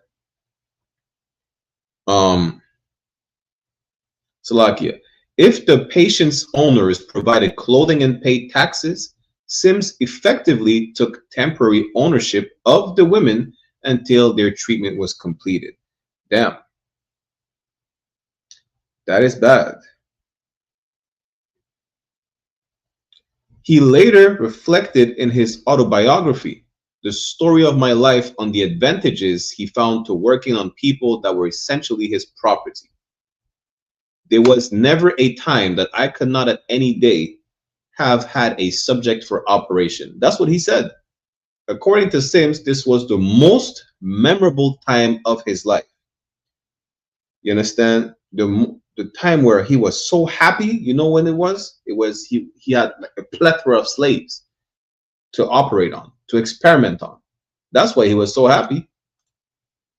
Salakia. If the patient's owners provided clothing and paid taxes, Sims effectively took temporary ownership of the women until their treatment was completed. Damn. That is bad. He later reflected in his autobiography, The Story of My Life, on the advantages he found to working on people that were essentially his property. There was never a time that I could not at any day have had a subject for operation. That's what he said. According to Sims, this was the most memorable time of his life. You understand? The time where he was so happy, you know when it was? It was he had like a plethora of slaves to operate on, to experiment on. That's why he was so happy.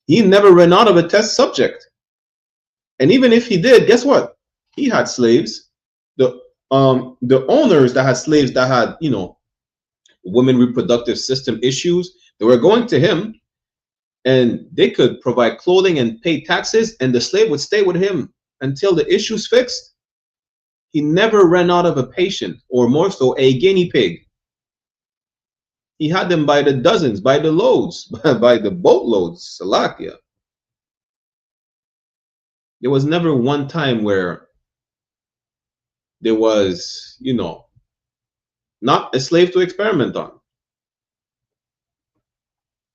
He never ran out of a test subject. And even if he did, guess what? He had slaves. The owners that had slaves that had, you know, women reproductive system issues, they were going to him, and they could provide clothing and pay taxes, and the slave would stay with him until the issue's fixed. He never ran out of a patient, or more so, a guinea pig. He had them by the dozens, by the loads, by the boatloads. Salakia. There was never one time where there was, you know, not a slave to experiment on.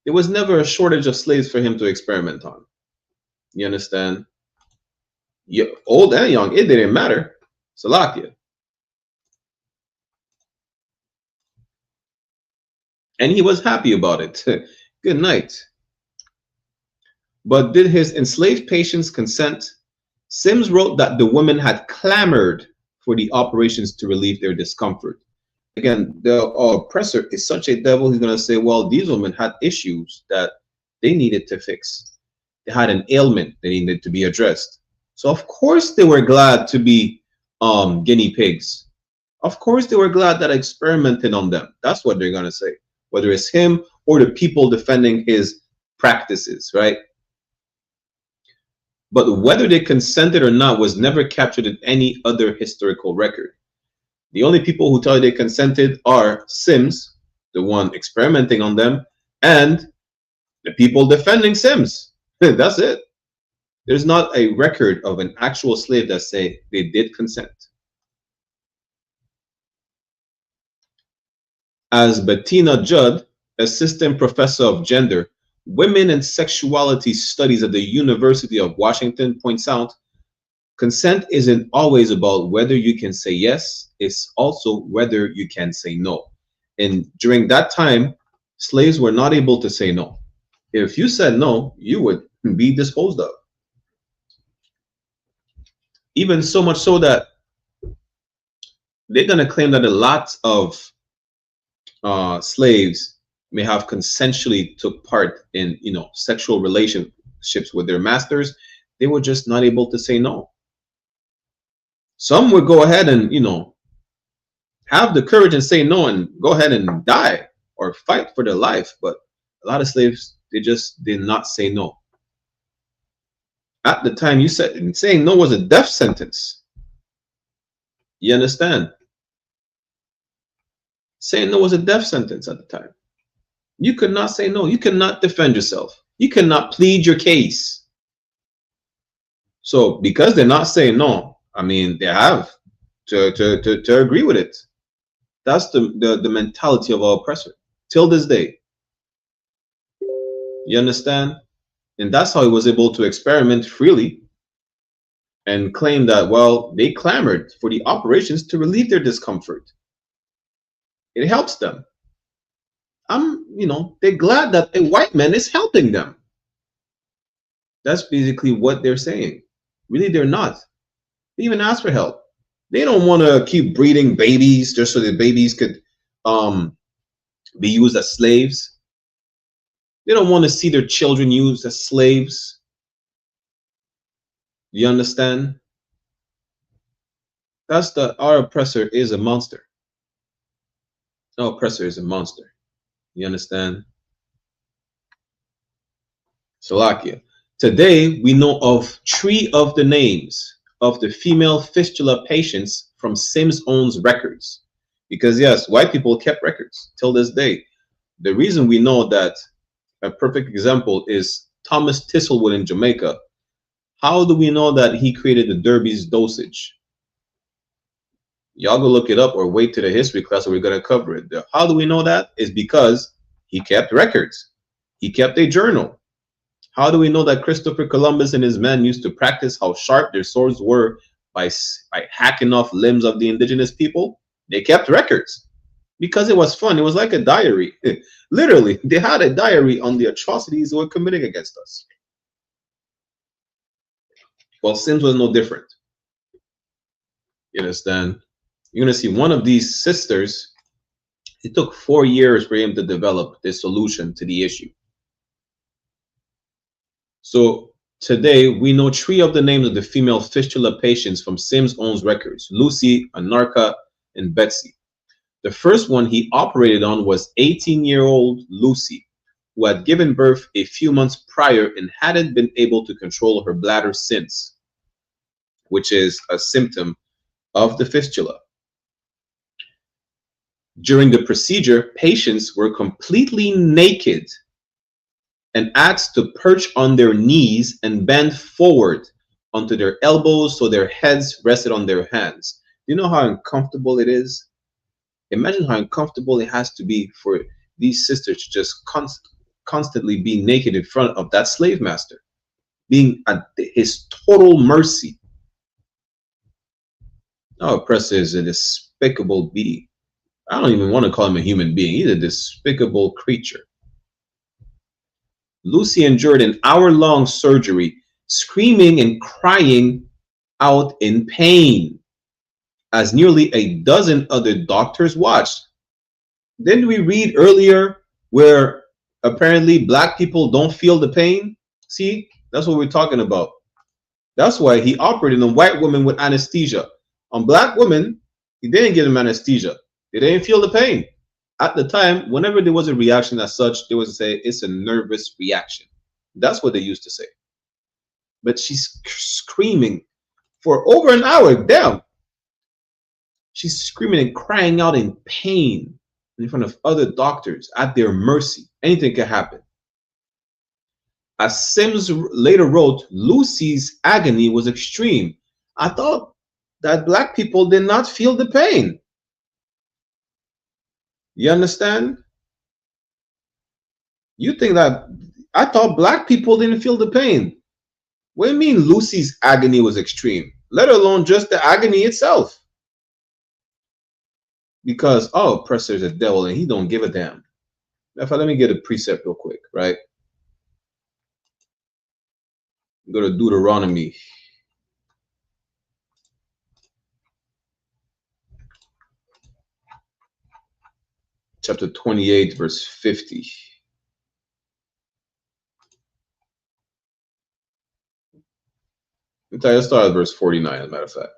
There was never a shortage of slaves for him to experiment on. You understand? Old and young, it didn't matter. Salakia. And he was happy about it. Good night. But did his enslaved patients consent? Sims wrote that the women had clamored for the operations to relieve their discomfort. Again, the oppressor is such a devil, he's going to say, well, these women had issues that they needed to fix. They had an ailment that needed to be addressed. So of course they were glad to be guinea pigs. Of course they were glad that I experimented on them. That's what they're going to say, whether it's him or the people defending his practices, right? But whether they consented or not was never captured in any other historical record. The only people who tell you they consented are Sims, the one experimenting on them, and the people defending Sims. That's it. There's not a record of an actual slave that say they did consent. As Bettina Judd, assistant professor of gender, women and sexuality studies at the University of Washington, points out, consent isn't always about whether you can say yes, it's also whether you can say no. And during that time, slaves were not able to say no. If you said no, you would be disposed of. Even so much so that they're going to claim that a lot of slaves may have consensually took part in, you know, sexual relationships with their masters. They were just not able to say no. Some would go ahead and, you know, have the courage and say no and go ahead and die or fight for their life. But a lot of slaves, they just did not say no. At the time, you said saying no was a death sentence. You understand? Saying no was a death sentence at the time. You could not say no. You could not defend yourself. You cannot plead your case. So because they're not saying no, I mean, they have to agree with it. That's the mentality of our oppressor till this day. You understand? And that's how he was able to experiment freely and claim that, well, they clamored for the operations to relieve their discomfort. It helps them. They're glad that a white man is helping them. That's basically what they're saying. Really, they're not. They even ask for help. They don't want to keep breeding babies just so the babies could be used as slaves. They don't want to see their children used as slaves. You understand? Our oppressor is a monster. Our oppressor is a monster. You understand? Salakia. Today, we know of 3 of the names of the female fistula patients from Sims' own records. Because yes, white people kept records till this day. The reason we know that, a perfect example is Thomas Thistlewood in Jamaica. How do we know that he created the Derby's dosage? Y'all go look it up or wait to the history class where we're going to cover it. How do we know that? Is because he kept records. He kept a journal. How do we know that Christopher Columbus and his men used to practice how sharp their swords were by hacking off limbs of the indigenous people? They kept records because it was fun. It was like a diary. Literally, they had a diary on the atrocities they were committing against us. Well, Sims was no different. You understand? You're going to see one of these sisters, it took 4 years for him to develop this solution to the issue. So today, we know 3 of the names of the female fistula patients from Sims' own records: Lucy, Anarcha, and Betsy. The first one he operated on was 18-year-old Lucy, who had given birth a few months prior and hadn't been able to control her bladder since, which is a symptom of the fistula. During the procedure, patients were completely naked and asked to perch on their knees and bend forward onto their elbows so their heads rested on their hands. Do you know how uncomfortable it is? Imagine how uncomfortable it has to be for these sisters to just constantly be naked in front of that slave master, being at his total mercy. Our oppressor is a despicable being. I don't even want to call him a human being. He's a despicable creature. Lucy endured an hour-long surgery, screaming and crying out in pain, as nearly a dozen other doctors watched. Didn't we read earlier where apparently black people don't feel the pain? See, that's what we're talking about. That's why he operated on white women with anesthesia. On black women, he didn't give them anesthesia. They didn't feel the pain. At the time, whenever there was a reaction as such, they would say it's a nervous reaction. That's what they used to say. But she's screaming for over an hour. Damn. She's screaming and crying out in pain in front of other doctors at their mercy. Anything can happen. As Sims later wrote, Lucy's agony was extreme. I thought that black people did not feel the pain. You understand? You think that I thought black people didn't feel the pain. What do you mean Lucy's agony was extreme? Let alone just the agony itself. Because our oppressor is a devil and he don't give a damn. Let me get a precept real quick, right? Go to Deuteronomy. Chapter 28, verse 50. Let's start at verse 49, as a matter of fact.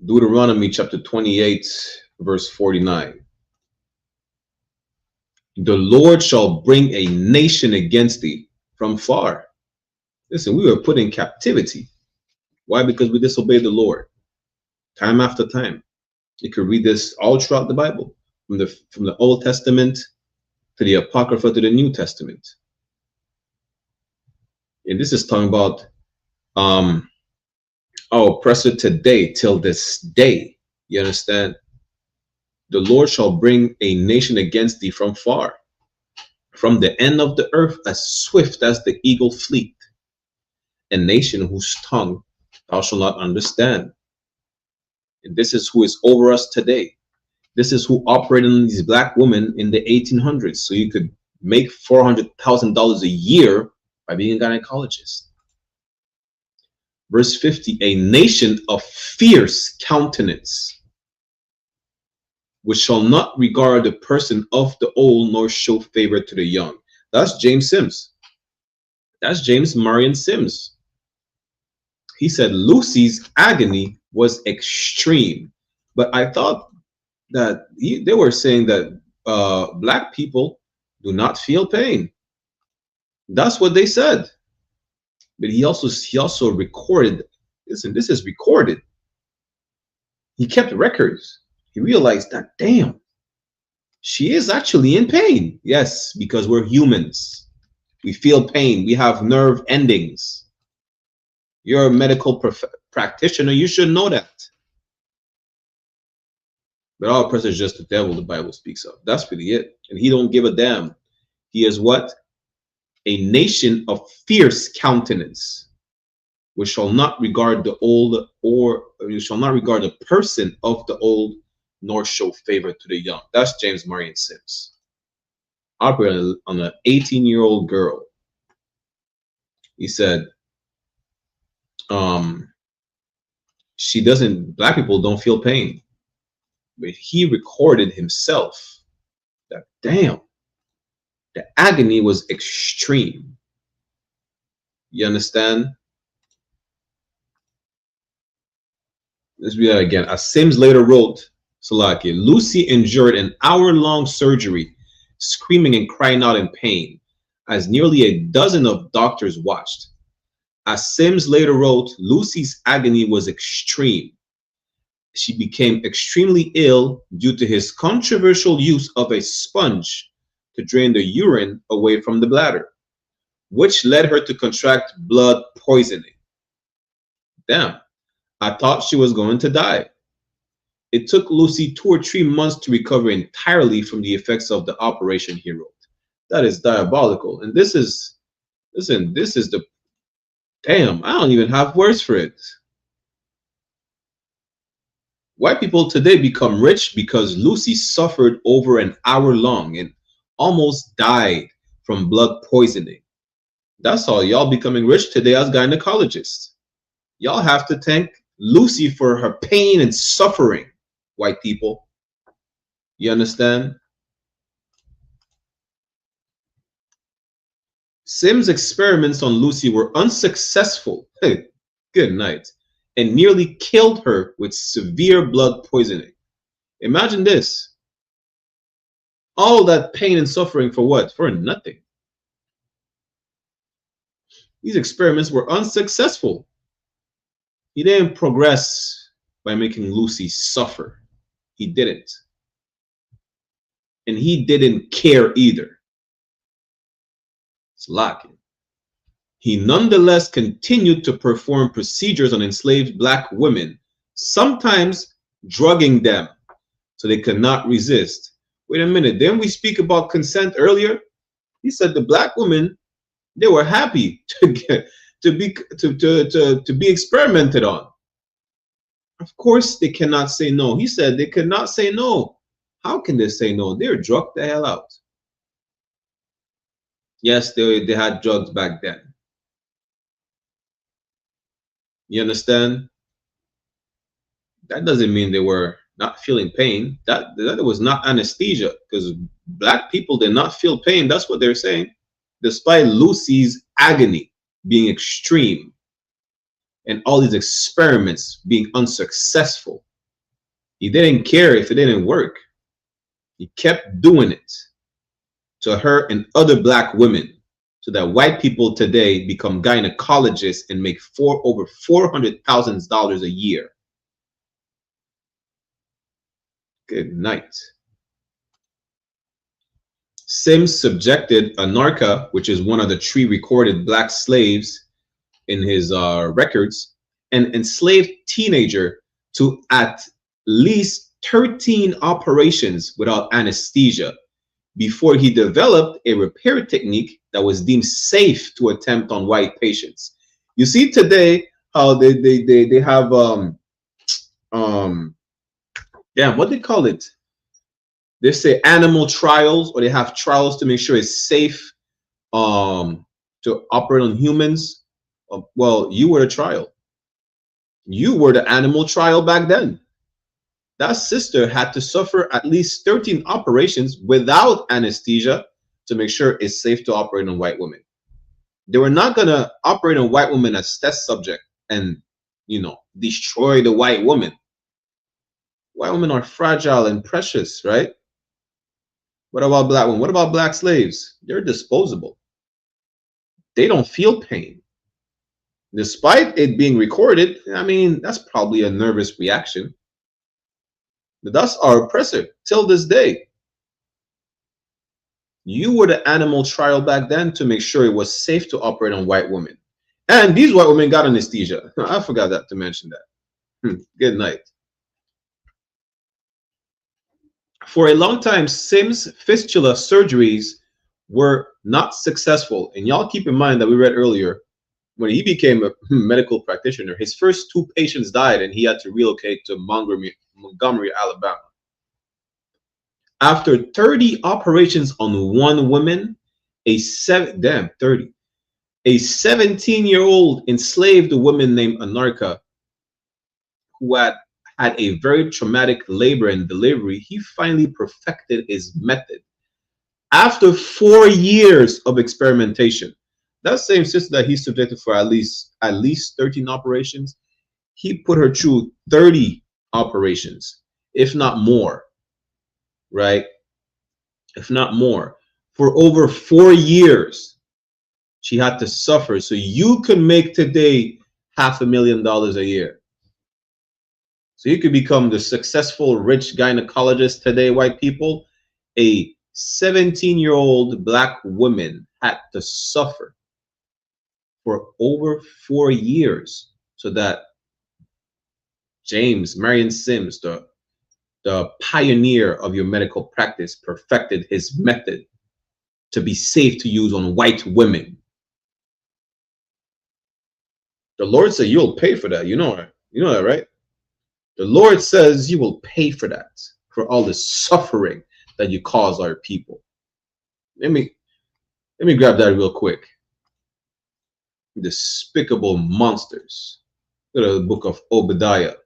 Deuteronomy chapter 28, verse 49. The Lord shall bring a nation against thee from far. Listen, we were put in captivity. Why? Because we disobeyed the Lord time after time. You could read this all throughout the Bible, from the Old Testament to the Apocrypha to the New Testament. And this is talking about our oppressor today till this day. You understand? The Lord shall bring a nation against thee from far, from the end of the earth, as swift as the eagle fleet, a nation whose tongue thou shalt not understand. And this is who is over us today. This is who operated on these black women in the 1800s. So you could make $400,000 a year by being a gynecologist. Verse 50, a nation of fierce countenance, which shall not regard the person of the old, nor show favor to the young. That's James Sims. That's James Marion Sims. He said Lucy's agony was extreme. But I thought that they were saying that black people do not feel pain. That's what they said. But he also recorded. Listen, this is recorded. He kept records. He realized that, damn, she is actually in pain. Yes, because we're humans. We feel pain. We have nerve endings. You're a medical practitioner. You should know that. But our oppressor is just the devil the Bible speaks of. That's really it. And he don't give a damn. He is what? A nation of fierce countenance, which shall not regard the old, or you shall not regard the person of the old, nor show favor to the young. That's James Marion Sims. Operating on an 18-year-old girl. He said, black people don't feel pain. But he recorded himself that, damn, the agony was extreme. You understand? Let's read that again. As Sims later wrote, Salaki, Lucy endured an hour-long surgery, screaming and crying out in pain, as nearly a dozen of doctors watched. As Sims later wrote, Lucy's agony was extreme. She became extremely ill due to his controversial use of a sponge to drain the urine away from the bladder, which led her to contract blood poisoning. Damn, I thought she was going to die. It took Lucy 2 or 3 months to recover entirely from the effects of the operation, he wrote. That is diabolical. And this is, listen, this is the, damn, I don't even have words for it. White people today become rich because Lucy suffered over an hour long and almost died from blood poisoning. That's all. Y'all becoming rich today as gynecologists. Y'all have to thank Lucy for her pain and suffering, white people. You understand? Sims' experiments on Lucy were unsuccessful. Hey, good night. And nearly killed her with severe blood poisoning. Imagine this. All that pain and suffering for what? For nothing. These experiments were unsuccessful. He didn't progress by making Lucy suffer. He didn't. And he didn't care either. It's lacking. He nonetheless continued to perform procedures on enslaved black women, sometimes drugging them so they could not resist. Wait a minute, didn't we speak about consent earlier? He said the black women, they were happy to be experimented on. Of course they cannot say no. He said they could not say no. How can they say no? They're drugged the hell out. Yes, they had drugs back then. You understand? That doesn't mean they were not feeling pain. That was not anesthesia, because black people did not feel pain. That's what they're saying. Despite Lucy's agony being extreme and all these experiments being unsuccessful, he didn't care if it didn't work. He kept doing it to her and other black women, so that white people today become gynecologists and make over $400,000 a year. Good night. Sims subjected Anarcha, which is one of the 3 recorded black slaves in his records, an enslaved teenager, to at least 13 operations without anesthesia before he developed a repair technique that was deemed safe to attempt on white patients. You see today how they have yeah, what they call it? They say animal trials, or they have trials to make sure it's safe to operate on humans. Well, you were the trial. You were the animal trial back then. That sister had to suffer at least 13 operations without anesthesia to make sure it's safe to operate on white women. They were not going to operate on white women as test subject and, you know, destroy the white woman. White women are fragile and precious, right? What about black women? What about black slaves? They're disposable. They don't feel pain. Despite it being recorded, I mean, that's probably a nervous reaction. But that's our oppressor till this day. You were the animal trial back then to make sure it was safe to operate on white women. And these white women got anesthesia. I forgot to mention that. Good night. For a long time, Sims' fistula surgeries were not successful. And y'all keep in mind that we read earlier, when he became a medical practitioner, his first 2 patients died and he had to relocate to Montgomery, Alabama. After 30 operations on one woman, a 17-year-old enslaved woman named Anarcha, who had a very traumatic labor and delivery, he finally perfected his method. After 4 years of experimentation, that same sister that he subjected for at least 13 operations, he put her through 30 operations, if not more, right? If not more. For over 4 years, she had to suffer. So you can make today $500,000 a year. So you could become the successful rich gynecologist today, white people. A 17-year-old black woman had to suffer for over 4 years so that James Marion Sims, the pioneer of your medical practice, perfected his method to be safe to use on white women. The Lord said you'll pay for that. You know that, right? The Lord says you will pay for that, for all the suffering that you cause our people. Let me grab that real quick. Despicable monsters. Go to the book of Obadiah.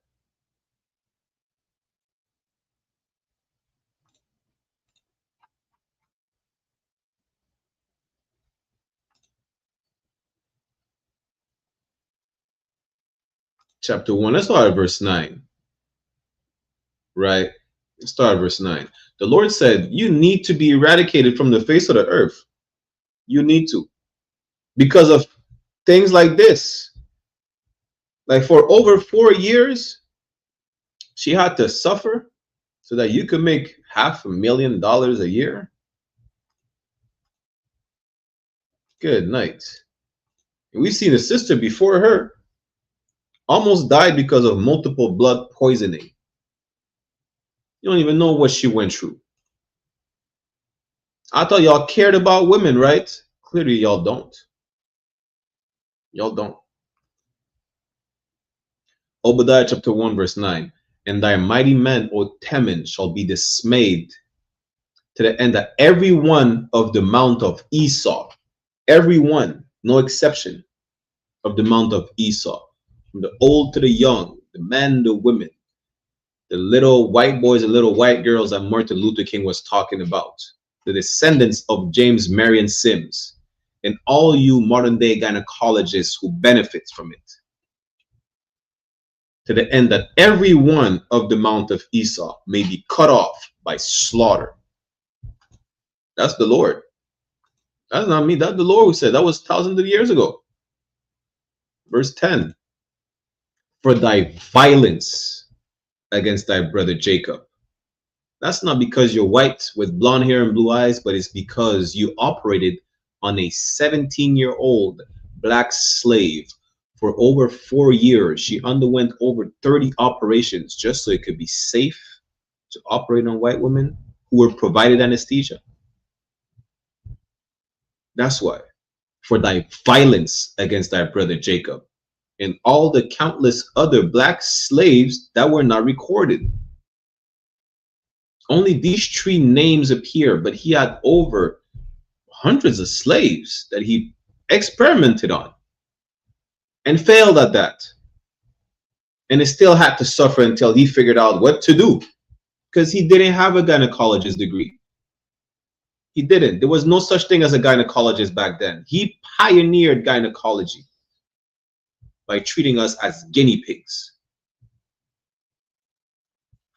Chapter 1. Let's start at verse 9. Right? Let's start at verse 9. The Lord said, you need to be eradicated from the face of the earth. You need to. Because of things like this. Like for over 4 years, she had to suffer so that you could make $500,000 a year. Good night. And we've seen a sister before her almost died because of multiple blood poisoning. You don't even know what she went through. I thought y'all cared about women, right? Clearly y'all don't. Y'all don't. Obadiah chapter 1 verse 9. And thy mighty men, O Teman, shall be dismayed to the end that every one of the mount of Esau, every one, no exception, of the mount of Esau, from the old to the young, the men, the women, the little white boys and little white girls that Martin Luther King was talking about, the descendants of James Marion Sims, and all you modern day gynecologists who benefit from it, to the end that every one of the mount of Esau may be cut off by slaughter. That's the Lord. That's not me. That's the Lord who said. That was thousands of years ago. Verse 10. For thy violence against thy brother Jacob, That's not because you're white with blonde hair and blue eyes, but it's because you operated on a 17-year-old black slave for over 4 years. She underwent over 30 operations just so it could be safe to operate on white women who were provided anesthesia. That's why. For thy violence against thy brother Jacob and all the countless other black slaves that were not recorded. Only these 3 names appear, but he had over hundreds of slaves that he experimented on and failed at that. And he still had to suffer until he figured out what to do, because he didn't have a gynecologist degree. He didn't. There was no such thing as a gynecologist back then. He pioneered gynecology by treating us as guinea pigs.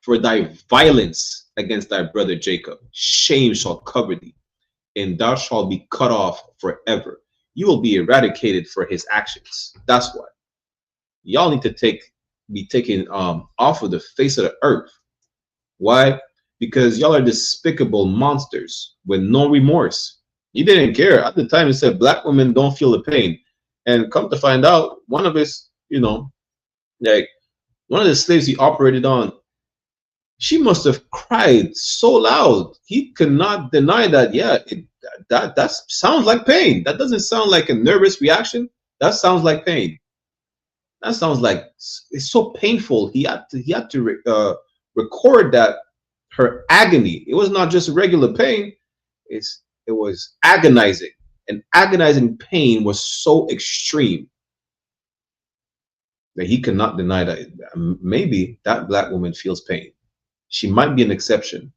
For thy violence against thy brother Jacob, shame shall cover thee, and thou shalt be cut off forever. You will be eradicated for his actions. That's why. Y'all need to be taken off of the face of the earth. Why? Because y'all are despicable monsters with no remorse. He didn't care. At the time, he said black women don't feel the pain. And come to find out, one of his, like one of the slaves he operated on, she must have cried so loud. He could not deny that. Yeah, that sounds like pain. That doesn't sound like a nervous reaction. That sounds like pain. That sounds like it's so painful. He had to record that, her agony. It was not just regular pain. It was agonizing. And agonizing pain was so extreme that he cannot deny that. Maybe that black woman feels pain. She might be an exception.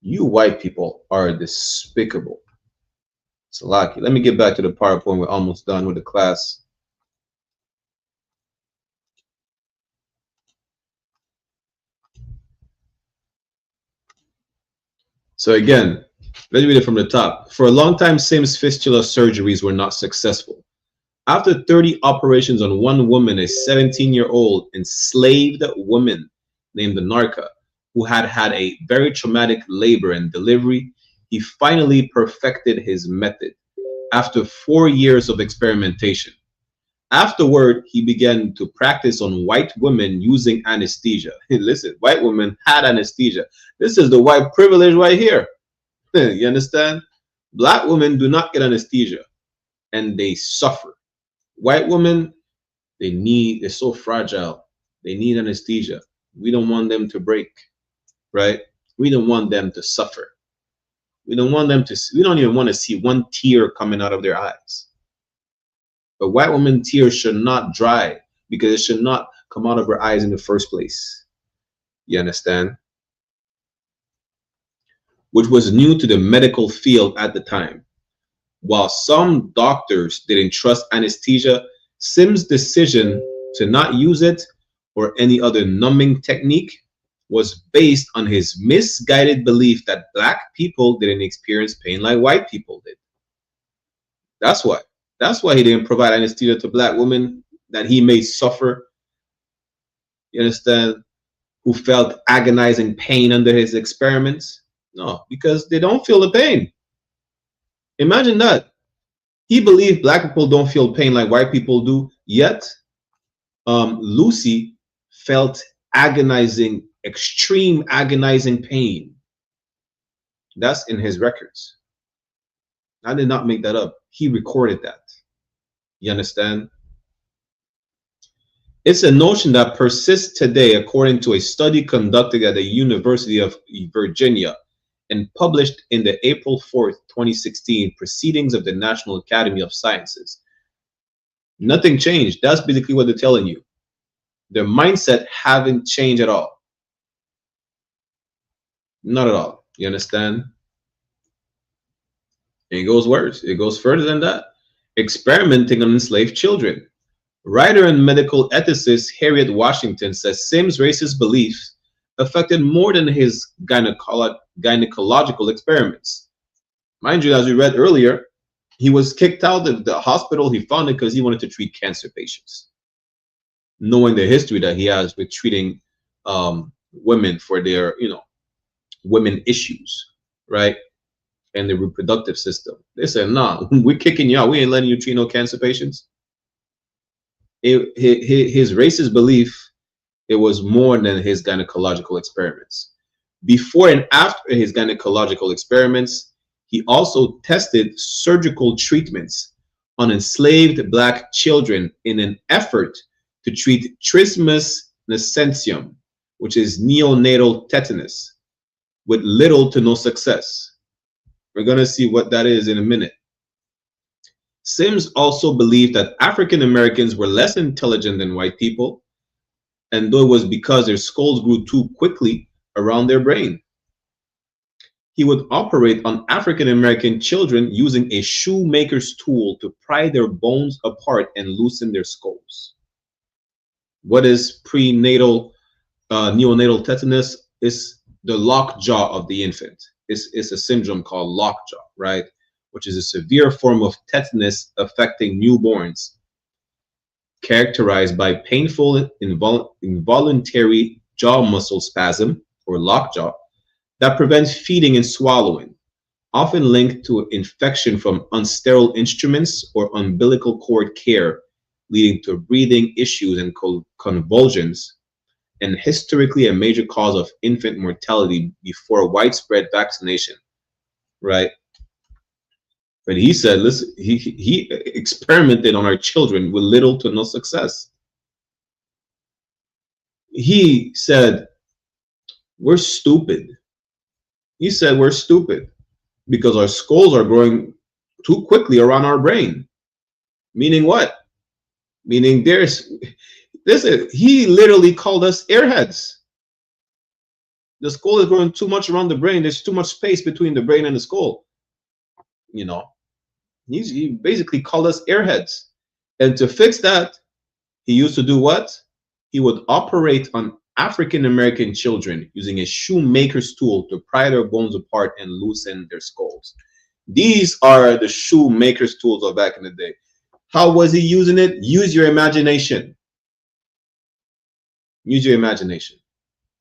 You white people are despicable. Salaki. Let me get back to the PowerPoint. We're almost done with the class. So again, let's read it from the top. For a long time, Sim's fistula surgeries were not successful. After 30 operations on one woman, a 17-year-old enslaved woman named Narka, who had had a very traumatic labor and delivery, he finally perfected his method after 4 years of experimentation. Afterward, he began to practice on white women using anesthesia. Listen, white women had anesthesia. This is the white privilege right here. You understand? Black women do not get anesthesia and they suffer. White women, they're so fragile. They need anesthesia. We don't want them to break, right? We don't want them to suffer. We don't even want to see one tear coming out of their eyes. But white woman tears should not dry because it should not come out of her eyes in the first place. You understand? Which was new to the medical field at the time. While some doctors didn't trust anesthesia, Sim's decision to not use it or any other numbing technique was based on his misguided belief that black people didn't experience pain like white people did. That's why. That's why he didn't provide anesthesia to black women that he may suffer. You understand? Who felt agonizing pain under his experiments? No, because they don't feel the pain. Imagine that. He believed black people don't feel pain like white people do, yet Lucy felt agonizing, extreme agonizing pain. That's in his records. I did not make that up. He recorded that. You understand? It's a notion that persists today according to a study conducted at the University of Virginia and published in the April 4th, 2016 Proceedings of the National Academy of Sciences. Nothing changed. That's basically what they're telling you. Their mindset haven't changed at all. Not at all. You understand? It goes worse. It goes further than that. Experimenting on enslaved children. Writer and medical ethicist Harriet Washington says Sim's racist beliefs affected more than his gynecological experiments. Mind you, as we read earlier, he was kicked out of the hospital he founded because he wanted to treat cancer patients. Knowing the history that he has with treating women for their, women issues, right? And the reproductive system. They said, nah, we're kicking you out. We ain't letting you treat no cancer patients. His racist belief, it was more than his gynecological experiments. Before and after his gynecological experiments, he also tested surgical treatments on enslaved black children in an effort to treat trismus nascentium, which is neonatal tetanus, with little to no success. We're going to see what that is in a minute. Sims also believed that African Americans were less intelligent than white people, and though it was because their skulls grew too quickly around their brain. He would operate on African American children using a shoemaker's tool to pry their bones apart and loosen their skulls. What is prenatal neonatal tetanus? Is the lockjaw of the infant. It's a syndrome called lockjaw, right? Which is a severe form of tetanus affecting newborns, characterized by painful involuntary jaw muscle spasm, or lockjaw, that prevents feeding and swallowing, often linked to infection from unsterile instruments or umbilical cord care, leading to breathing issues and convulsions, and historically a major cause of infant mortality before widespread vaccination, right? But he said, listen, he experimented on our children with little to no success. He said, we're stupid. He said, we're stupid because our skulls are growing too quickly around our brain. Meaning what? Meaning listen, he literally called us airheads. The skull is growing too much around the brain. There's too much space between the brain and the skull. He basically called us airheads. And to fix that, he used to do what? He would operate on African American children using a shoemaker's tool to pry their bones apart and loosen their skulls. These are the shoemaker's tools of back in the day. How was he using it? Use your imagination. Use your imagination.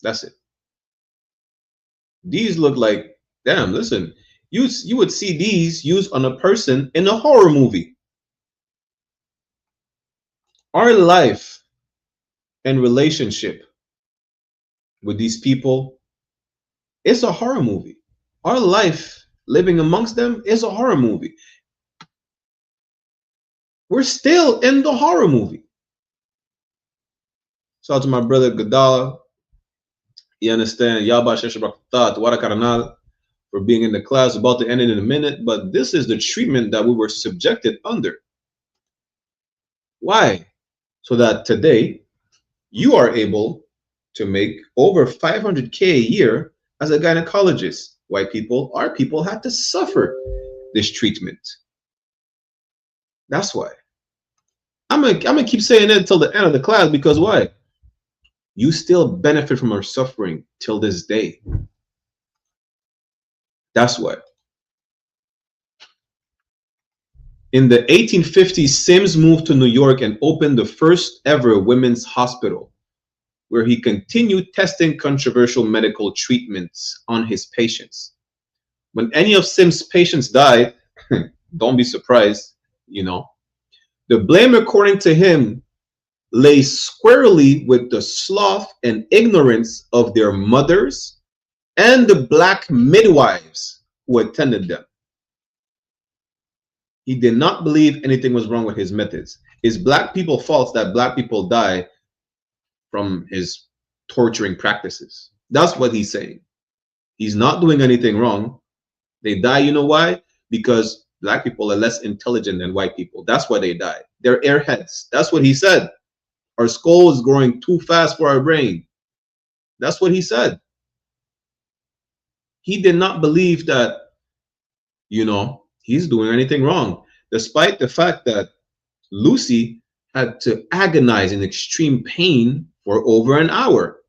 That's it. These look like, damn, listen, you would see these used on a person in a horror movie. Our life and relationship with these people, it's a horror movie. Our life living amongst them is a horror movie. We're still in the horror movie. Shout out to my brother Gadala. You understand? For being in the class, about to end it in a minute, but this is the treatment that we were subjected under. Why? So that today you are able to make over 500K a year as a gynecologist. White people, our people had to suffer this treatment. That's why. I'm gonna keep saying it until the end of the class, because why? You still benefit from our suffering till this day. That's why. In the 1850s, Sims moved to New York and opened the first ever women's hospital, where he continued testing controversial medical treatments on his patients. When any of Sims' patients died, don't be surprised, the blame, according to him, lay squarely with the sloth and ignorance of their mothers and the black midwives who attended them. He did not believe anything was wrong with his methods. It's black people's fault that black people die from his torturing practices. That's what he's saying. He's not doing anything wrong. They die, you know why? Because black people are less intelligent than white people. That's why they die. They're airheads. That's what he said. Our skull is growing too fast for our brain. That's what he said. He did not believe that, he's doing anything wrong, despite the fact that Lucy had to agonize in extreme pain for over an hour.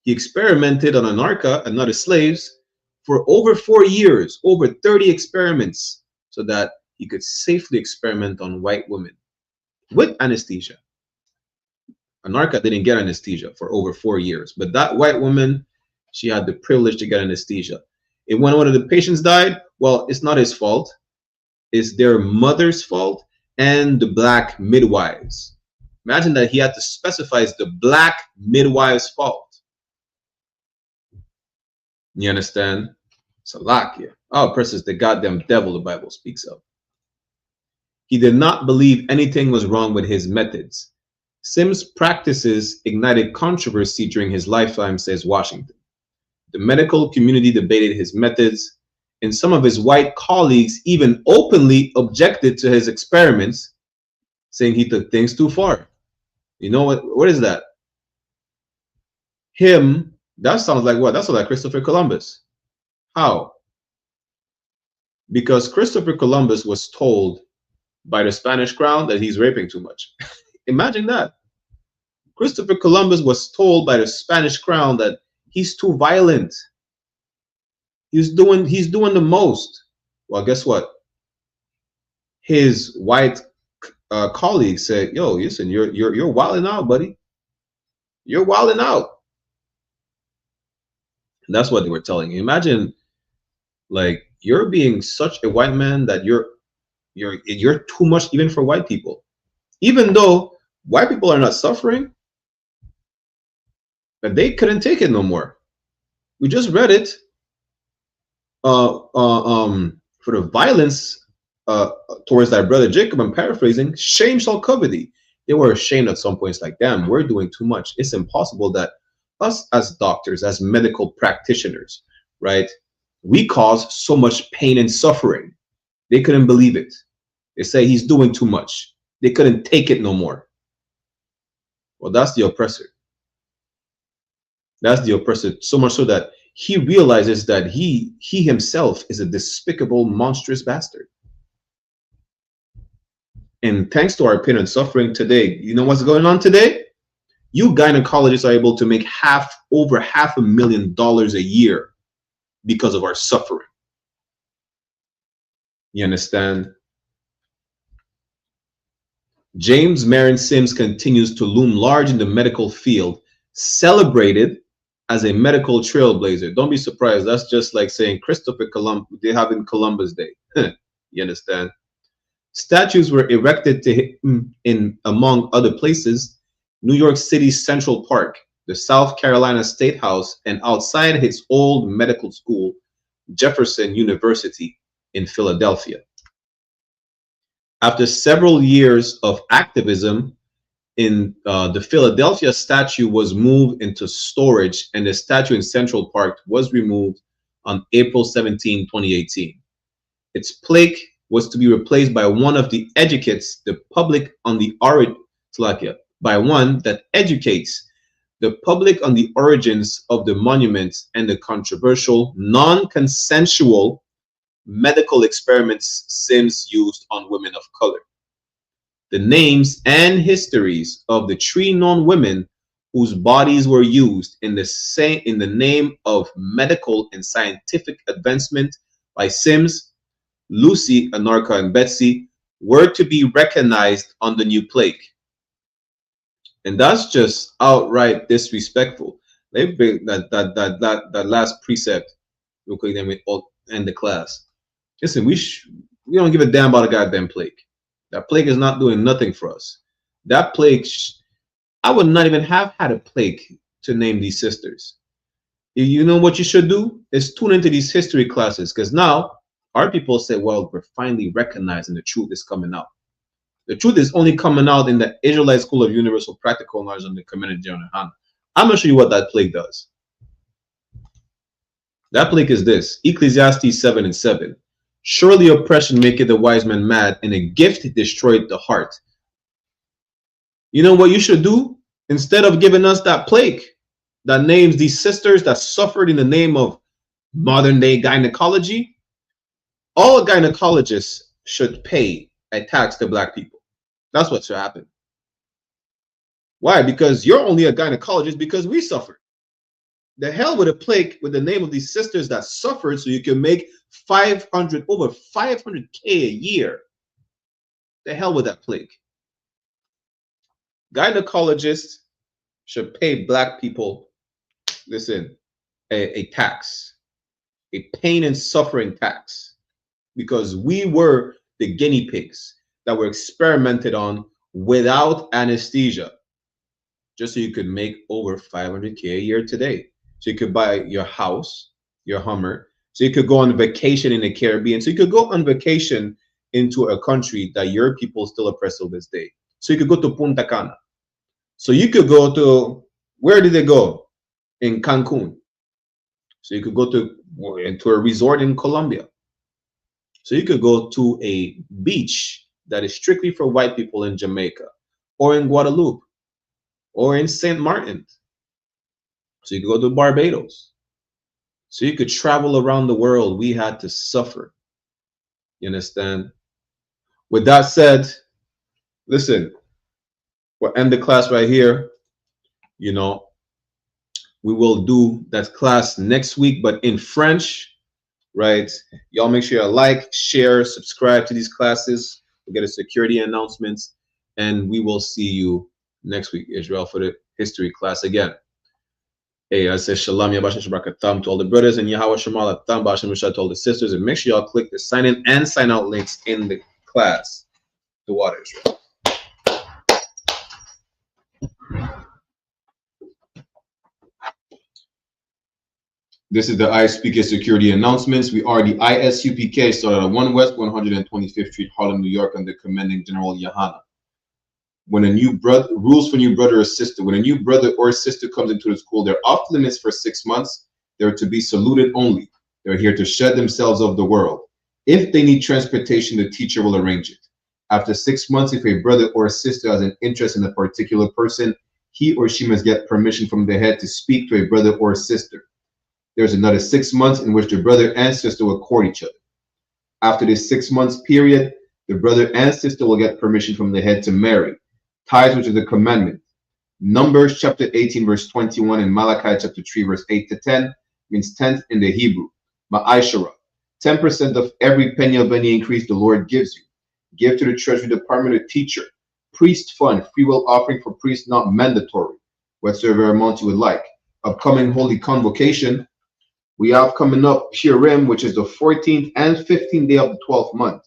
He experimented on Anarcha and other slaves for over 4 years, over 30 experiments, so that he could safely experiment on white women with anesthesia. Anarcha didn't get anesthesia for over 4 years, but that white woman, she had the privilege to get anesthesia. And when one of the patients died, well, it's not his fault. It's their mother's fault and the black midwives. Imagine that he had to specify it's the black midwives' fault. You understand? Salakia. Oh, precious, the goddamn devil the Bible speaks of. He did not believe anything was wrong with his methods. Sims' practices ignited controversy during his lifetime, says Washington. The medical community debated his methods, and some of his white colleagues even openly objected to his experiments, saying he took things too far. You know what is that? Him, that sounds like what? That sounds like Christopher Columbus. How? Because Christopher Columbus was told by the Spanish crown that he's raping too much. Imagine that. Christopher Columbus was told by the Spanish crown that he's too violent. He's doing the most. Well, guess what? His white colleagues said, "Yo, listen, you're wilding out, buddy. You're wilding out." And that's what they were telling you. Imagine, like, you're being such a white man that you're too much even for white people, even though white people are not suffering, but they couldn't take it no more. We just read it. For the violence towards thy brother Jacob, I'm paraphrasing, shame shall cover thee. They were ashamed at some points, like, damn, we're doing too much. It's impossible that us as doctors, as medical practitioners, right, we cause so much pain and suffering. They couldn't believe it. They say he's doing too much. They couldn't take it no more. Well, that's the oppressor. That's the oppressor, so much so that he realizes that he himself is a despicable, monstrous bastard. And thanks to our pain and suffering today, you know what's going on today? You gynecologists are able to make over $500,000 a year because of our suffering. You understand? James Marion Sims continues to loom large in the medical field, celebrated as a medical trailblazer. Don't be surprised. That's just like saying Christopher Columbus, they have in Columbus Day. You understand? Statues were erected to him in, among other places, New York City's Central Park, the South Carolina State House, and outside his old medical school, Jefferson University in Philadelphia. After several years of activism, the Philadelphia statue was moved into storage, and the statue in Central Park was removed on April 17, 2018. Its plaque was to be replaced by one of the educates the public on the by one that educates the public on the origins of the monument and the controversial, non-consensual medical experiments Sims used on women of color. The names and histories of the 3 known women whose bodies were used in the name of medical and scientific advancement by Sims, Lucy, Anarcha, and Betsy were to be recognized on the new plaque. And that's just outright disrespectful. They bring that last precept real quick, then we all end the class. Listen, we don't give a damn about a goddamn plaque. That plaque is not doing nothing for us. That plaque, I would not even have had a plaque to name these sisters. You know what you should do is tune into these history classes, because now our people say, well, we're finally recognizing the truth is coming out. The truth is only coming out in the Israelite School of Universal Practical Knowledge on the Community of YAHANNA. I'm going to show you what that plaque does. That plaque is this: Ecclesiastes 7:7. Surely oppression maketh the wise man mad, and a gift destroyed the heart. You know what you should do? Instead of giving us that plaque that names these sisters that suffered in the name of modern day gynecology, all gynecologists should pay a tax to black people. That's what should happen. Why? Because you're only a gynecologist because we suffered. The hell with a plaque with the name of these sisters that suffered so you can make over 500K a year. The hell with that plaque. Gynecologists should pay black people, listen, a tax, a pain and suffering tax, because we were the guinea pigs that were experimented on without anesthesia, just so you could make over 500K a year today. So you could buy your house, your Hummer, so you could go on vacation in the Caribbean, so you could go on vacation into a country that your people still oppress till this day. So you could go to Punta Cana. So you could go to, where did they go? In Cancun. So you could go into a resort in Colombia. So you could go to a beach that is strictly for white people in Jamaica, or in Guadeloupe, or in St. Martin. So you could go to Barbados. So you could travel around the world. We had to suffer. You understand? With that said, listen, we'll end the class right here. You know, we will do that class next week, but in French, right? Y'all make sure you like, share, subscribe to these classes. We'll get a security announcements, and we will see you next week, Israel, for the history class again. Hey, I say Shalom, Yabashim Shabakatam to all the brothers, and Yahweh Shemala Tam Bashim Rishad to all the sisters, and make sure y'all click the sign in and sign out links in the class. The water, Israel. This is the I.S.U.P.K security announcements. We are the I.S.U.P.K, started at 1 West 125th Street, Harlem, New York, under Commanding General YAHANNA. When a new brother, rules for new brother or sister, when a new brother or sister comes into the school, they're off limits for 6 months. They're to be saluted only. They're here to shed themselves of the world. If they need transportation, the teacher will arrange it. After 6 months, if a brother or sister has an interest in a particular person, he or she must get permission from the head to speak to a brother or sister. There's another 6 months in which the brother and sister will court each other. After this 6 months period, the brother and sister will get permission from the head to marry. Tithes, which is the commandment. Numbers chapter 18 verse 21 and Malachi chapter 3 verse 8 to 10 means 10th in the Hebrew. Ma'ashara, 10% of every penny of any increase the Lord gives you. Give to the treasury department a teacher. Priest fund, free will offering for priests not mandatory. Whatsoever amount you would like. Upcoming holy convocation. We have coming up Purim, which is the 14th and 15th day of the 12th month,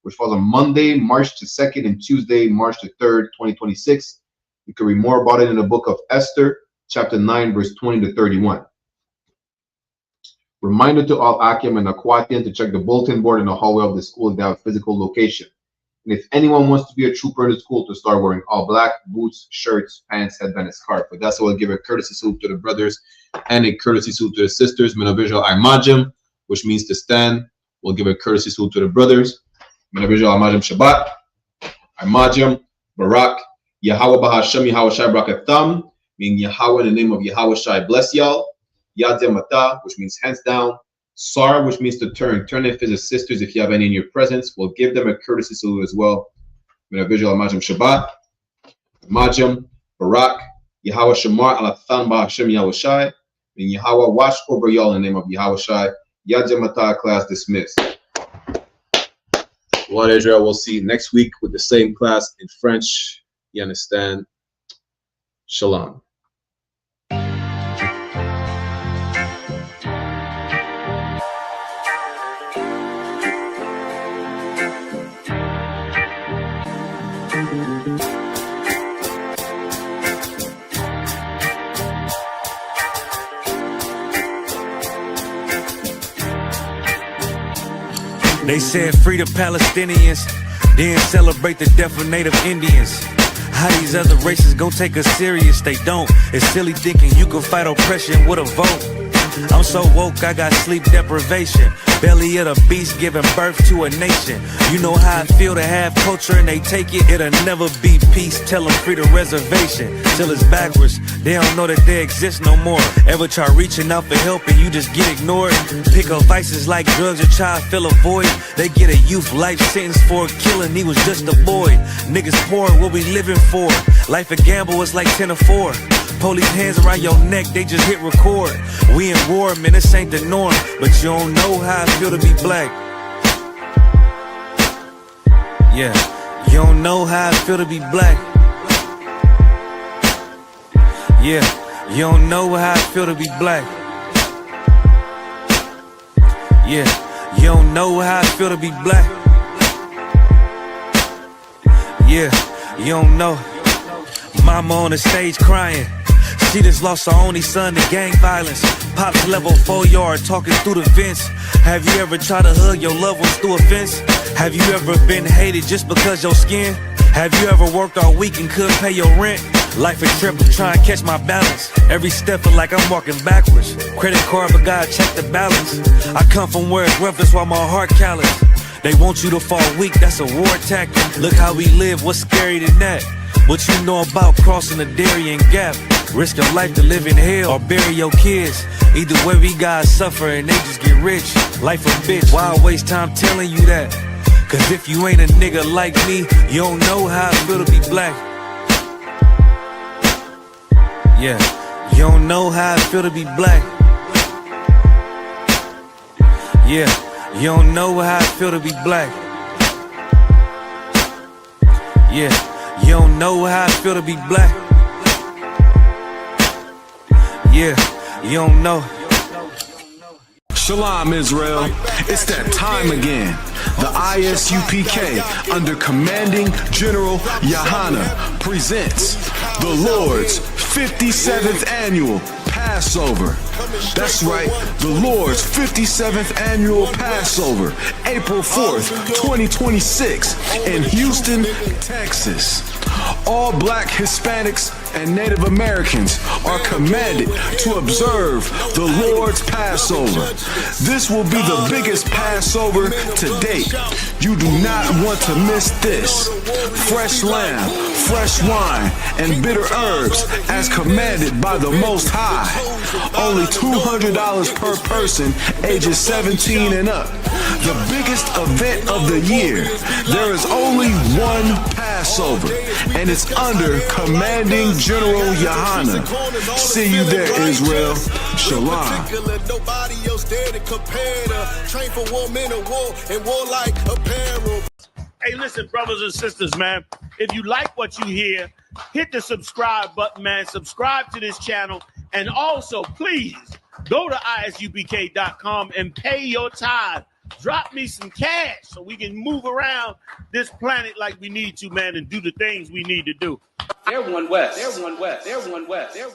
which falls on Monday, March the 2nd, and Tuesday, March the 3rd, 2026. You can read more about it in the book of Esther, chapter 9, verse 20 to 31. Reminder to all Akim and Akwatian to check the bulletin board in the hallway of the school if they have a physical location. And if anyone wants to be a trooper in the school, to start wearing all black, boots, shirts, pants, headband, and scarf. But that's why we'll give a courtesy salute to the brothers and a courtesy salute to the sisters. Menavisual Imajim, which means to stand. We'll give a courtesy salute to the brothers. Menavisual Imajim Shabbat, Imajim, Barak, Yahweh Bahashem, Yahweh Shai Brakatham, meaning Yahweh in the name of Yahweh Shai bless y'all. Yad Mata, which means hands down. Sar, which means to turn. Turn if it's sisters, if you have any in your presence. We'll give them a courtesy salute as well. Menavisual Imajim Shabbat, Imajim, Barak, Yahweh Shemar, Alathan Bahashem, Yahweh Shai, meaning Yahweh watch over y'all in the name of Yahweh Shai. Yad Mata, class dismissed. Lord Israel, we'll see you next week with the same class in French. You understand? Shalom. They said free the Palestinians, then celebrate the death of native Indians. How these other races gon' take us serious? They don't. It's silly thinking you can fight oppression with a vote. I'm so woke, I got sleep deprivation. Belly of the beast giving birth to a nation. You know how I feel to have culture and they take it. It'll never be peace, tell them free the reservation. Till it's backwards, they don't know that they exist no more. Ever try reaching out for help and you just get ignored? Pick up vices like drugs, a child fill a void. They get a youth life sentence for a killing, he was just a boy. Niggas pouring what we living for. Life a gamble, it's like 10 or 4. Police hands around your neck, they just hit record. We in war, man, this ain't the norm. But you don't know how I feel to be black. Yeah, you don't know how I feel to be black. Yeah, you don't know how it feel to be black. Yeah, you don't know how it feel to be black. Yeah, you don't know. Mama on the stage crying. She just lost her only son to gang violence. Pops level 4 yard talking through the fence. Have you ever tried to hug your loved ones through a fence? Have you ever been hated just because your skin? Have you ever worked all week and couldn't pay your rent? Life a trip, I'm trying to catch my balance. Every step feel like I'm walking backwards. Credit card, but God check the balance. I come from where it's rough, that's why my heart callous. They want you to fall weak, that's a war tactic. Look how we live, what's scary than that? What you know about crossing the Darien Gap? Risk your life to live in hell or bury your kids. Either way we gotta suffer and they just get rich. Life a bitch, why I waste time telling you that? Cause if you ain't a nigga like me, you don't know how it feel to be black. Yeah, you don't know how it feel to be black. Yeah, you don't know how it feel to be black. Yeah, you don't know how it feel to be black. Yeah, you don't know. Shalom, Israel. It's that time again. The I.S.U.P.K. under Commanding General YAHANNA presents the Lord's 57th Annual Passover. That's right, the Lord's 57th Annual Passover, April 4th, 2026 in Houston, Texas. All black Hispanics and Native Americans are commanded to observe the Lord's Passover. This will be the biggest Passover to date. You do not want to miss this. Fresh lamb, fresh wine, and bitter herbs as commanded by the Most High. Only $200 per person ages 17 and up. The biggest event of the year. There is only one Passover, and it's under Commanding General YAHANNA. See you there, Israel. Shalom. Nobody else there to compare to. Train for war, men of war, and war like apparel. Hey, listen, brothers and sisters, man. If you like what you hear, hit the subscribe button, man. Subscribe to this channel. And also, please, go to isupk.com and pay your tithe. Drop me some cash so we can move around this planet like we need to, man, and do the things we need to do. They're one West. They're one West. They're one West. They're